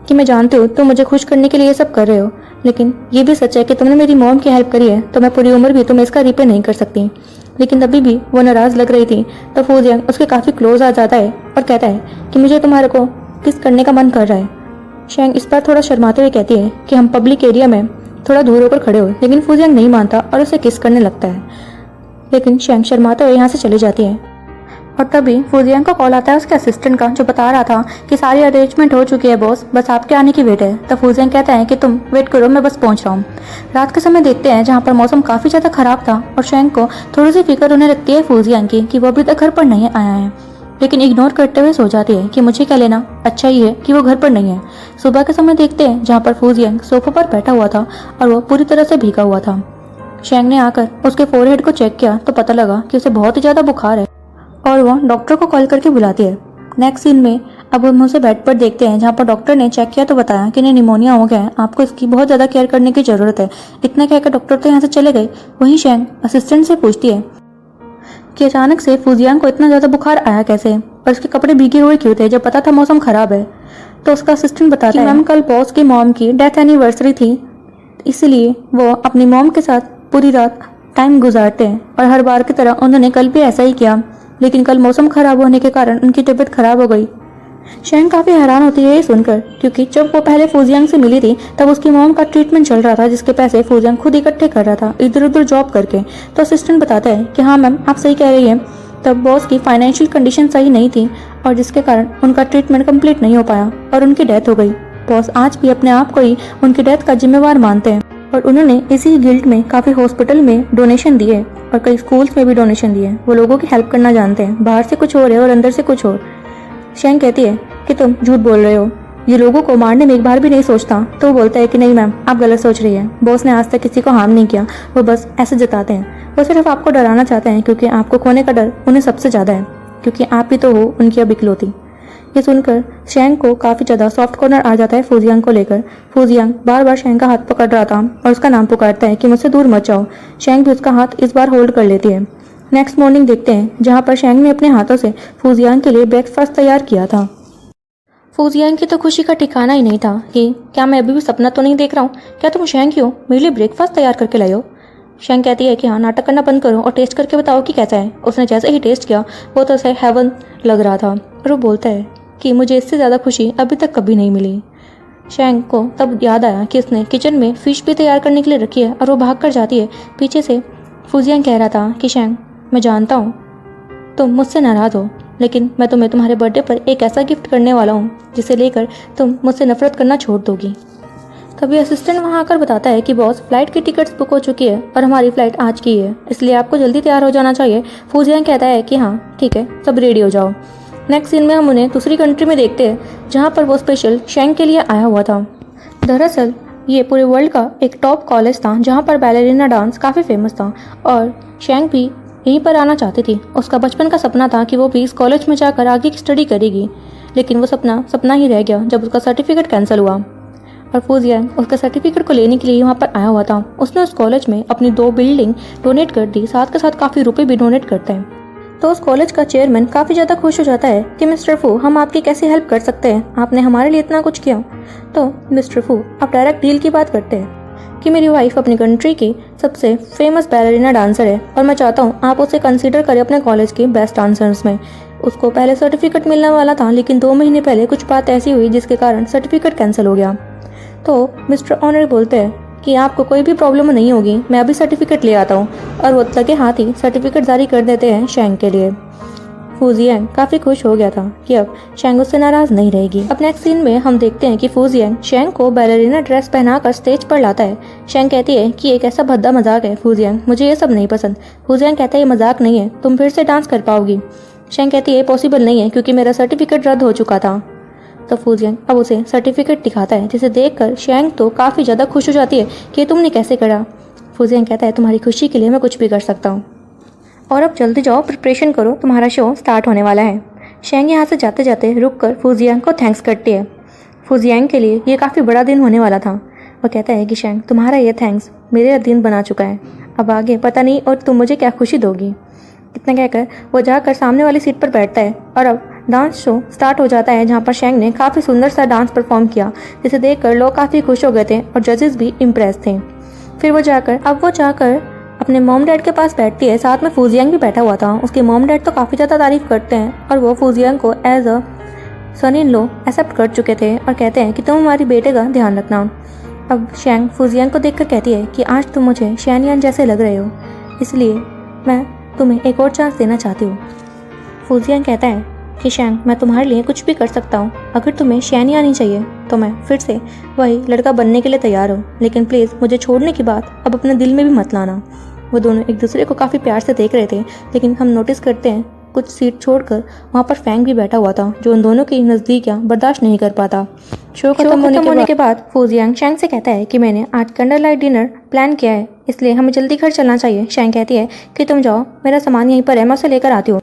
कि मैं जानती हूँ तुम मुझे खुश करने के लिए ये सब कर रहे हो, लेकिन ये भी सच है कि तुमने मेरी मॉम की हेल्प करी है, तो मैं पूरी उम्र भी तुम्हें इसका रिपे नहीं कर सकती। लेकिन अभी भी वो नाराज लग रही थी। तो फूजियांग उसके काफ़ी क्लोज आ जाता है और कहता है कि मुझे तुम्हारे को किस करने का मन कर रहा है। शेंग इस पर थोड़ा शर्माते हुए कहती है कि हम पब्लिक एरिया में थोड़ा दूर होकर खड़े हो, लेकिन फूजियांग नहीं मानता और उसे किस करने लगता है। लेकिन शेंग शर्माते हुए यहाँ से चली जाती है। और तभी फूजियांग का कॉल आता है उसके असिस्टेंट का, जो बता रहा था कि सारी अरेंजमेंट हो चुकी है बॉस, बस आपके आने की वेट है। तब फूजियांग कहता है कि तुम वेट करो, मैं बस पहुंच रहा हूँ। रात के समय देखते हैं जहाँ पर मौसम काफ़ी ज़्यादा खराब था और शेंग को थोड़ी सी फिक्र होने लगती है फूजियांग की कि वो अभी तक घर पर नहीं आया है, लेकिन इग्नोर करते हुए सो जाती है कि मुझे क्या लेना, अच्छा ही है कि वो घर पर नहीं है। सुबह के समय देखते हैं जहाँ पर फूजियांग सोफे पर बैठा हुआ था और वो पूरी तरह से भीगा हुआ था। शेंग ने आकर उसके फोरहेड को चेक किया तो पता लगा कि उसे बहुत ही ज़्यादा बुखार है और वो डॉक्टर को कॉल करके बुलाती है। नेक्स्ट सीन में अब हम उसे बेड पर देखते हैं जहाँ पर डॉक्टर ने चेक किया तो बताया कि इन्हें निमोनिया हो गया है, आपको इसकी बहुत ज़्यादा केयर करने की ज़रूरत है। इतना कहकर डॉक्टर तो यहाँ से चले गए। वहीं शेंग असिस्टेंट से पूछती है कि अचानक से फूजियांग को इतना ज़्यादा बुखार आया कैसे और उसके कपड़े भीगे हुए क्यों थे जब पता था मौसम खराब है। तो उसका असिस्टेंट बताता है मैम, कल बॉस की मॉम की डेथ एनिवर्सरी थी, इसलिए वो अपनी मॉम के साथ पूरी रात टाइम गुजारते हैं और हर बार की तरह उन्होंने कल भी ऐसा ही किया, लेकिन कल मौसम खराब होने के कारण उनकी तबीयत खराब हो गई। शेंग काफ़ी हैरान होती है ये सुनकर, क्योंकि जब वो पहले फूजियांग से मिली थी तब उसकी मॉम का ट्रीटमेंट चल रहा था जिसके पैसे फूजियांग खुद इकट्ठे कर रहा था इधर उधर जॉब करके। तो असिस्टेंट बताता है कि हाँ मैम, आप सही कह रही हैं, तब बॉस की फाइनेंशियल कंडीशन सही नहीं थी और जिसके कारण उनका ट्रीटमेंट कंप्लीट नहीं हो पाया और उनकी डेथ हो गई। बॉस आज भी अपने आप को ही उनकी डेथ का जिम्मेवार मानते हैं और उन्होंने इसी गिल्ट में काफ़ी हॉस्पिटल में डोनेशन दिए और कई स्कूल्स में भी डोनेशन दिए। वो लोगों की हेल्प करना जानते हैं, बाहर से कुछ और है और अंदर से कुछ और। शेंग कहती है कि तुम झूठ बोल रहे हो, ये लोगों को मारने में एक बार भी नहीं सोचता। तो वो बोलता है कि नहीं मैम, आप गलत सोच रही हैं, बॉस ने आज तक किसी को हार्म नहीं किया, वो बस ऐसे जताते हैं, वो सिर्फ आपको डराना चाहते हैं क्योंकि आपको खोने का डर उन्हें सबसे ज़्यादा है, क्योंकि आप ही तो हो उनकी अब इकलौती। ये सुनकर शेंग को काफ़ी ज़्यादा सॉफ्ट कॉर्नर आ जाता है फूजियांग को लेकर। फूजियांग बार बार शेंग का हाथ पकड़ रहा था और उसका नाम पुकारता है कि मुझसे दूर मत जाओ। शेंग भी उसका हाथ इस बार होल्ड कर लेती है। नेक्स्ट मॉर्निंग देखते हैं जहाँ पर शेंग ने अपने हाथों से फूजियांग के लिए ब्रेकफास्ट तैयार किया था। फूजियांग की तो खुशी का ठिकाना ही नहीं था कि क्या मैं अभी भी सपना तो नहीं देख रहा हूँ, क्या तुम शेंग क्यों मेरे लिए ब्रेकफास्ट तैयार करके लाई हो। शेंग कहती है कि हाँ, नाटक करना बंद करो और टेस्ट करके बताओ कि कैसा है। उसने जैसे ही टेस्ट किया वो तो उसे हेवन लग रहा था और वो बोलता है कि मुझे इससे ज़्यादा खुशी अभी तक कभी नहीं मिली। शेंग को तब याद आया कि उसने किचन में फ़िश भी तैयार करने के लिए रखी है और वो भाग कर जाती है। पीछे से फूजियांग कह रहा था कि शेंग, मैं जानता हूँ तुम मुझसे नाराज़ हो, लेकिन मैं तुम्हें तुम्हारे बर्थडे पर एक ऐसा गिफ्ट करने वाला हूँ जिसे लेकर तुम मुझसे नफरत करना छोड़ दोगी। तभी असिस्टेंट वहाँ आकर बताता है कि बॉस, फ्लाइट की टिकट्स बुक हो चुकी है और हमारी फ़्लाइट आज की है, इसलिए आपको जल्दी तैयार हो जाना चाहिए। फूजियांग कहता है कि हाँ ठीक है, सब रेडी हो जाओ। नेक्स्ट सीन में हम उन्हें दूसरी कंट्री में देखते हैं जहाँ पर वो स्पेशल शेंग के लिए आया हुआ था। दरअसल ये पूरे वर्ल्ड का एक टॉप कॉलेज था जहाँ पर बैलेरिना डांस काफ़ी फेमस था और शेंग भी यहीं पर आना चाहती थी। उसका बचपन का सपना था कि वो भी इस कॉलेज में जाकर आगे की स्टडी करेगी, लेकिन वो सपना ही रह गया जब उसका सर्टिफिकेट कैंसिल हुआ। और फूजियांग उसका सर्टिफिकेट को लेने के लिए वहाँ पर आया हुआ था। उसने उस कॉलेज में अपनी 2 बिल्डिंग डोनेट कर दी, साथ के साथ काफ़ी रुपए भी डोनेट करते हैं। तो उस कॉलेज का चेयरमैन काफ़ी ज़्यादा खुश हो जाता है कि मिस्टर फू, हम आपकी कैसे हेल्प कर सकते हैं, आपने हमारे लिए इतना कुछ किया। तो मिस्टर फू आप डायरेक्ट डील की बात करते हैं कि मेरी वाइफ अपनी कंट्री की सबसे फेमस बैलरीना डांसर है और मैं चाहता हूँ आप उसे कंसीडर करें अपने कॉलेज की बेस्ट डांसर्स में। उसको पहले सर्टिफिकेट मिलने वाला था, लेकिन 2 महीने पहले कुछ बात ऐसी हुई जिसके कारण सर्टिफिकेट कैंसिल हो गया। तो मिस्टर ऑनर बोलते हैं कि आपको कोई भी प्रॉब्लम नहीं होगी, मैं अभी सर्टिफिकेट ले आता हूँ, और वो लगे हाथ ही सर्टिफिकेट जारी कर देते हैं शैंग के लिए। फूजियांग काफ़ी खुश हो गया था कि अब शैंग उससे नाराज़ नहीं रहेगी। अब नेक्स्ट सीन में हम देखते हैं कि फूजियांग शैंग को बैलरीना ड्रेस पहनाकर स्टेज पर लाता है। शैंग कहती है कि एक ऐसा भद्दा मजाक है फूजियांग, मुझे ये सब नहीं पसंद। फूजियांग कहता है ये मजाक नहीं है, तुम फिर से डांस कर पाओगी। शैंग कहती है पॉसिबल नहीं है क्योंकि मेरा सर्टिफिकेट रद्द हो चुका था। तो फूजियांग अब उसे सर्टिफिकेट दिखाता है, जिसे देखकर शैंग तो काफ़ी ज़्यादा खुश हो जाती है कि तुमने कैसे करा। फूजियांग कहता है तुम्हारी खुशी के लिए मैं कुछ भी कर सकता हूँ, और अब जल्दी जाओ, प्रिपरेशन करो, तुम्हारा शो स्टार्ट होने वाला है। शैंग यहाँ से जाते जाते रुक कर फूजियांग को थैंक्स करती है। फूजियांग के लिए ये काफ़ी बड़ा दिन होने वाला था। वो कहता है कि शैंग तुम्हारा ये थैंक्स मेरे दिन बना चुका है, अब आगे पता नहीं और तुम मुझे क्या खुशी दोगी। इतना कहकर वो जाकर सामने वाली सीट पर बैठता है और अब डांस शो स्टार्ट हो जाता है, जहाँ पर शैंग ने काफ़ी सुंदर सा डांस परफॉर्म किया, जिसे देखकर लोग काफ़ी खुश हो गए थे और जजेस भी इम्प्रेस थे। फिर वो जाकर अपने मॉम डैड के पास बैठती है, साथ में फूजियांग भी बैठा हुआ था। उसके मॉम डैड तो काफ़ी ज़्यादा तारीफ करते हैं और वो फूजियांग को as a son in law accept कर चुके थे और कहते हैं कि तुम हमारी बेटे का ध्यान रखना। अब शैंग फूजियांग को देखकर कहती है कि आज तुम मुझे शैनयान जैसे लग रहे हो, इसलिए मैं तुम्हें एक और चांस देना चाहती हूँ। फूजियांग कहता है कि शैंग मैं तुम्हारे लिए कुछ भी कर सकता हूँ, अगर तुम्हें शैनयानी चाहिए तो मैं फिर से वही लड़का बनने के लिए तैयार हूँ, लेकिन प्लीज़ मुझे छोड़ने की बात अब अपने दिल में भी मत लाना। वो दोनों एक दूसरे को काफ़ी प्यार से देख रहे थे, लेकिन हम नोटिस करते हैं कुछ सीट छोड़कर वहाँ पर फैंग भी बैठा हुआ था, जो उन दोनों की नज़दीकियाँ बर्दाश्त नहीं कर पाता। शो खत्म होने के बाद फूजियांग शैंग से कहता है कि मैंने आज कैंडल लाइट डिनर प्लान किया है, इसलिए हमें जल्दी घर चलना चाहिए। शैंग कहती है कि तुम जाओ, मेरा सामान यहीं पर है, मैं उसे लेकर आती हूँ।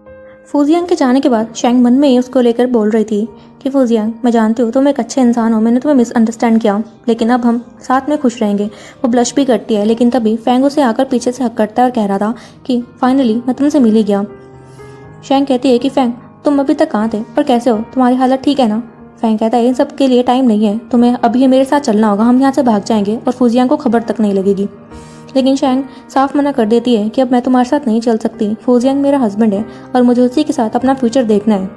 फूजियांग के जाने के बाद शैंग मन में ही उसको लेकर बोल रही थी कि फूजियांग मैं जानती हूँ तुम एक अच्छे इंसान हो, मैंने तुम्हें मिसअंडरस्टैंड किया, लेकिन अब हम साथ में खुश रहेंगे। वो ब्लश भी करती है, लेकिन तभी फैंग उसे आकर पीछे से हक करता है और कह रहा था कि फाइनली मैं तुमसे मिल ही गया। शैंग कहती है कि फैंग तुम अभी तक कहाँ थे और कैसे हो, तुम्हारी हालत ठीक है ना। फैंग कहता है इन सब के लिए टाइम नहीं है, तुम्हें अभी मेरे साथ चलना होगा, हम यहाँ से भाग जाएंगे और फूजियांग को खबर तक नहीं लगेगी। लेकिन शैंग साफ मना कर देती है कि अब मैं तुम्हारे साथ नहीं चल सकती, फूजियांग मेरा हस्बैंड है और मुझे उसी के साथ अपना फ्यूचर देखना है।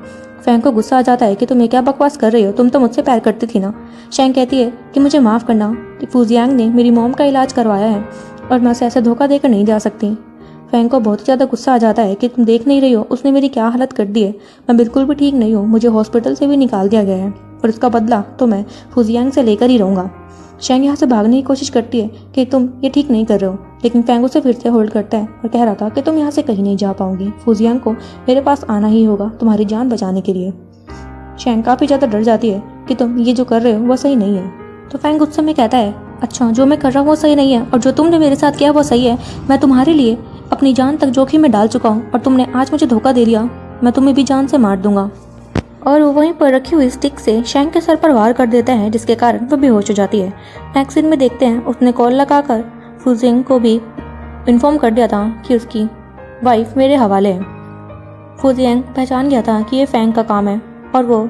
फैंग को गुस्सा आ जाता है कि तुम ये क्या बकवास कर रही हो, तुम तो मुझसे प्यार करती थी ना। शैंग कहती है कि मुझे माफ़ करना कि फूजियांग ने मेरी मॉम का इलाज करवाया है और मैं उसे ऐसे धोखा देकर नहीं जा सकती। फैंग को बहुत ही ज़्यादा गुस्सा आ जाता है कि तुम देख नहीं रही हो उसने मेरी क्या हालत कर दी है, मैं बिल्कुल भी ठीक नहीं हूँ, मुझे हॉस्पिटल से भी निकाल दिया गया है और उसका बदला तो मैं फूजियांग से लेकर ही रहूँगा। शैंग यहाँ से भागने की कोशिश करती है कि तुम ये ठीक नहीं कर रहे हो, लेकिन फैंग उसे फिर से होल्ड करता है और कह रहा था कि तुम यहाँ से कहीं नहीं जा पाओगी, फूजियांग को मेरे पास आना ही होगा तुम्हारी जान बचाने के लिए। शैंग काफ़ी ज़्यादा डर जाती है कि तुम ये जो कर रहे हो वो सही नहीं है। तो फैंग गुस्से में कहता है अच्छा जो मैं कर रहा हूँ वो सही नहीं है और जो तुमने मेरे साथ किया वो सही है, मैं तुम्हारे लिए अपनी जान तक जोखिम में डाल चुका हूँ और तुमने आज मुझे धोखा दे दिया, मैं तुम्हें भी जान से मार दूंगा। और वो वहीं पर रखी हुई स्टिक से शैंग के सर पर वार कर देता है, जिसके कारण वो बेहोश हो जाती है। नेक्स्ट सीन में देखते हैं उसने कॉल लगाकर फूजियांग को भी इन्फॉर्म कर दिया था कि उसकी वाइफ मेरे हवाले है। फूजियांग पहचान गया था कि ये फैंग का काम है और वो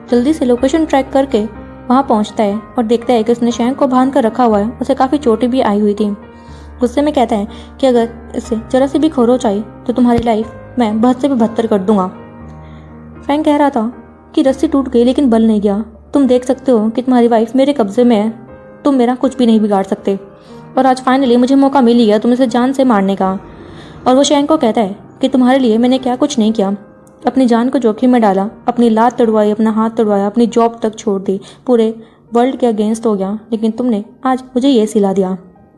जल्दी से लोकेशन ट्रैक करके वहाँ पहुँचता है और देखता है कि उसने शैंग को बांध कर रखा हुआ है, उसे काफ़ी चोटें भी आई हुई थी। गुस्से में कहता है कि अगर इससे जरा सी भी खरोच आई तो तुम्हारी लाइफ मैं 72 से भी 72 कर दूंगा। फैंग कह रहा था कि रस्सी टूट गई लेकिन बल नहीं गया, तुम देख सकते हो कि तुम्हारी वाइफ मेरे कब्जे में है, तुम मेरा कुछ भी नहीं बिगाड़ सकते और आज फाइनली मुझे मौका मिल गया तुम इसे जान से मारने का। और वो शैंग को कहता है कि तुम्हारे लिए मैंने क्या कुछ नहीं किया, अपनी जान को जोखिम में डाला, अपनी लात तड़वाई, अपना हाथ तड़वाया, अपनी जॉब तक छोड़ दी, पूरे वर्ल्ड के अगेंस्ट हो गया, लेकिन तुमने आज मुझे ये सिला दिया।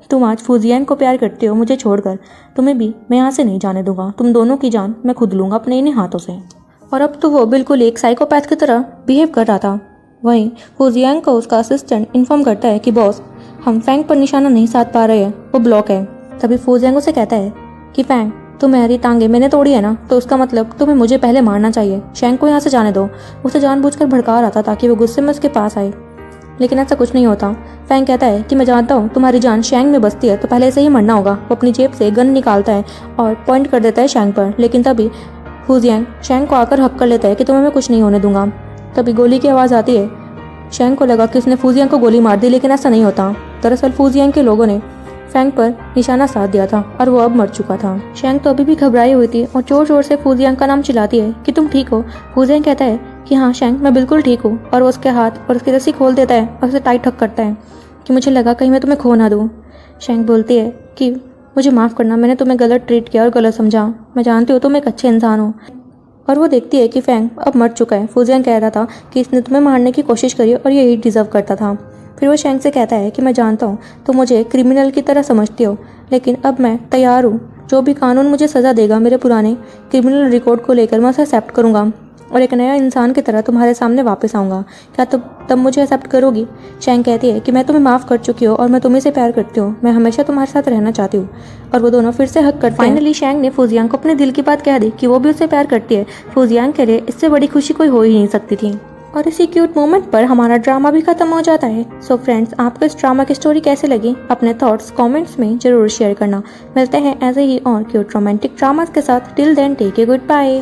तुम आज फूजियांग को प्यार करते हो मुझे छोड़कर, तुम्हें भी मैं यहाँ से नहीं जाने दूंगा, तुम दोनों की जान मैं खुद लूँगा अपने इन्हीं हाथों से। और अब तो वो बिल्कुल एक साइकोपैथ की तरह बिहेव कर रहा था। वहीं फूजियांग को उसका असिस्टेंट इन्फॉर्म करता है कि बॉस हम फैंग पर निशाना नहीं साध पा रहे हैं, वो ब्लॉक है। तभी फूजियांग उसे कहता है कि फैंग तुम्हारी टांगे मैंने तोड़ी है ना, तो उसका मतलब तुम्हें मुझे पहले मारना चाहिए, शैंग को यहाँ से जाने दो। उसे जानबूझकर भड़का रहा था ताकि वो गुस्से में उसके पास आए, लेकिन ऐसा कुछ नहीं होता। फैंग कहता है कि मैं जानता हूँ तुम्हारी जान शैंग में बसती है तो पहले से ही मरना होगा। वो अपनी जेब से गन निकालता है और पॉइंट कर देता है शैंग पर, लेकिन तभी फूजियांग शेंग को आकर हक कर लेता है कि तुम्हें मैं कुछ नहीं होने दूंगा। तभी गोली की आवाज़ आती है। शेंग को लगा कि उसने फूजियांग को गोली मार दी, लेकिन ऐसा नहीं होता। दरअसल फूजियांग के लोगों ने फेंग पर निशाना साध दिया था और वो अब मर चुका था। शेंग तो अभी भी घबराई हुई थी और जोर जोर से फूजियांग का नाम चिल्लाती है कि तुम ठीक हो। फूजियांग कहता है कि हाँ शेंग, मैं बिल्कुल ठीक हूँ, और वो उसके हाथ और उसकी रस्सी खोल देता है और उसे टाइट हक करता है कि मुझे लगा कहीं मैं तुम्हें खो ना दूँ। शेंग बोलती है कि मुझे माफ़ करना, मैंने तुम्हें गलत ट्रीट किया और गलत समझा। मैं जानती हूँ तुम एक अच्छे इंसान हो। और वो देखती है कि फेंग अब मर चुका है। फूजियांग कह रहा था कि इसने तुम्हें मारने की कोशिश करी और यही डिज़र्व करता था। फिर वो शेंग से कहता है कि मैं जानता हूँ तुम मुझे क्रिमिनल की तरह समझती हो, लेकिन अब मैं तैयार हूँ। जो भी कानून मुझे सज़ा देगा मेरे पुराने क्रिमिनल रिकॉर्ड को लेकर, मैं उसे एक्सेप्ट करूँगा और एक नया इंसान की तरह तुम्हारे सामने वापस आऊँगा। क्या तुम तब मुझे एक्सेप्ट करोगी? शेंग कहती है कि मैं तुम्हें माफ़ कर चुकी हूँ और मैं तुम्हें से प्यार करती हूँ। मैं हमेशा तुम्हारे साथ रहना चाहती हूँ। और वो दोनों फिर से हक करते हैं। फाइनली शेंग ने फूजियांग को अपने दिल की बात कह दी कि वो भी उससे प्यार करती है। फूजियांग के लिए इससे बड़ी खुशी कोई हो ही नहीं सकती थी। और इसी क्यूट मोमेंट पर हमारा ड्रामा भी खत्म हो जाता है। सो फ्रेंड्स, आपको इस ड्रामा की स्टोरी कैसे लगी? अपने थॉट्स कमेंट्स में जरूर शेयर करना। मिलते हैं ऐसे ही और क्यूट रोमांटिक ड्रामास के साथ। Till then take a good bye.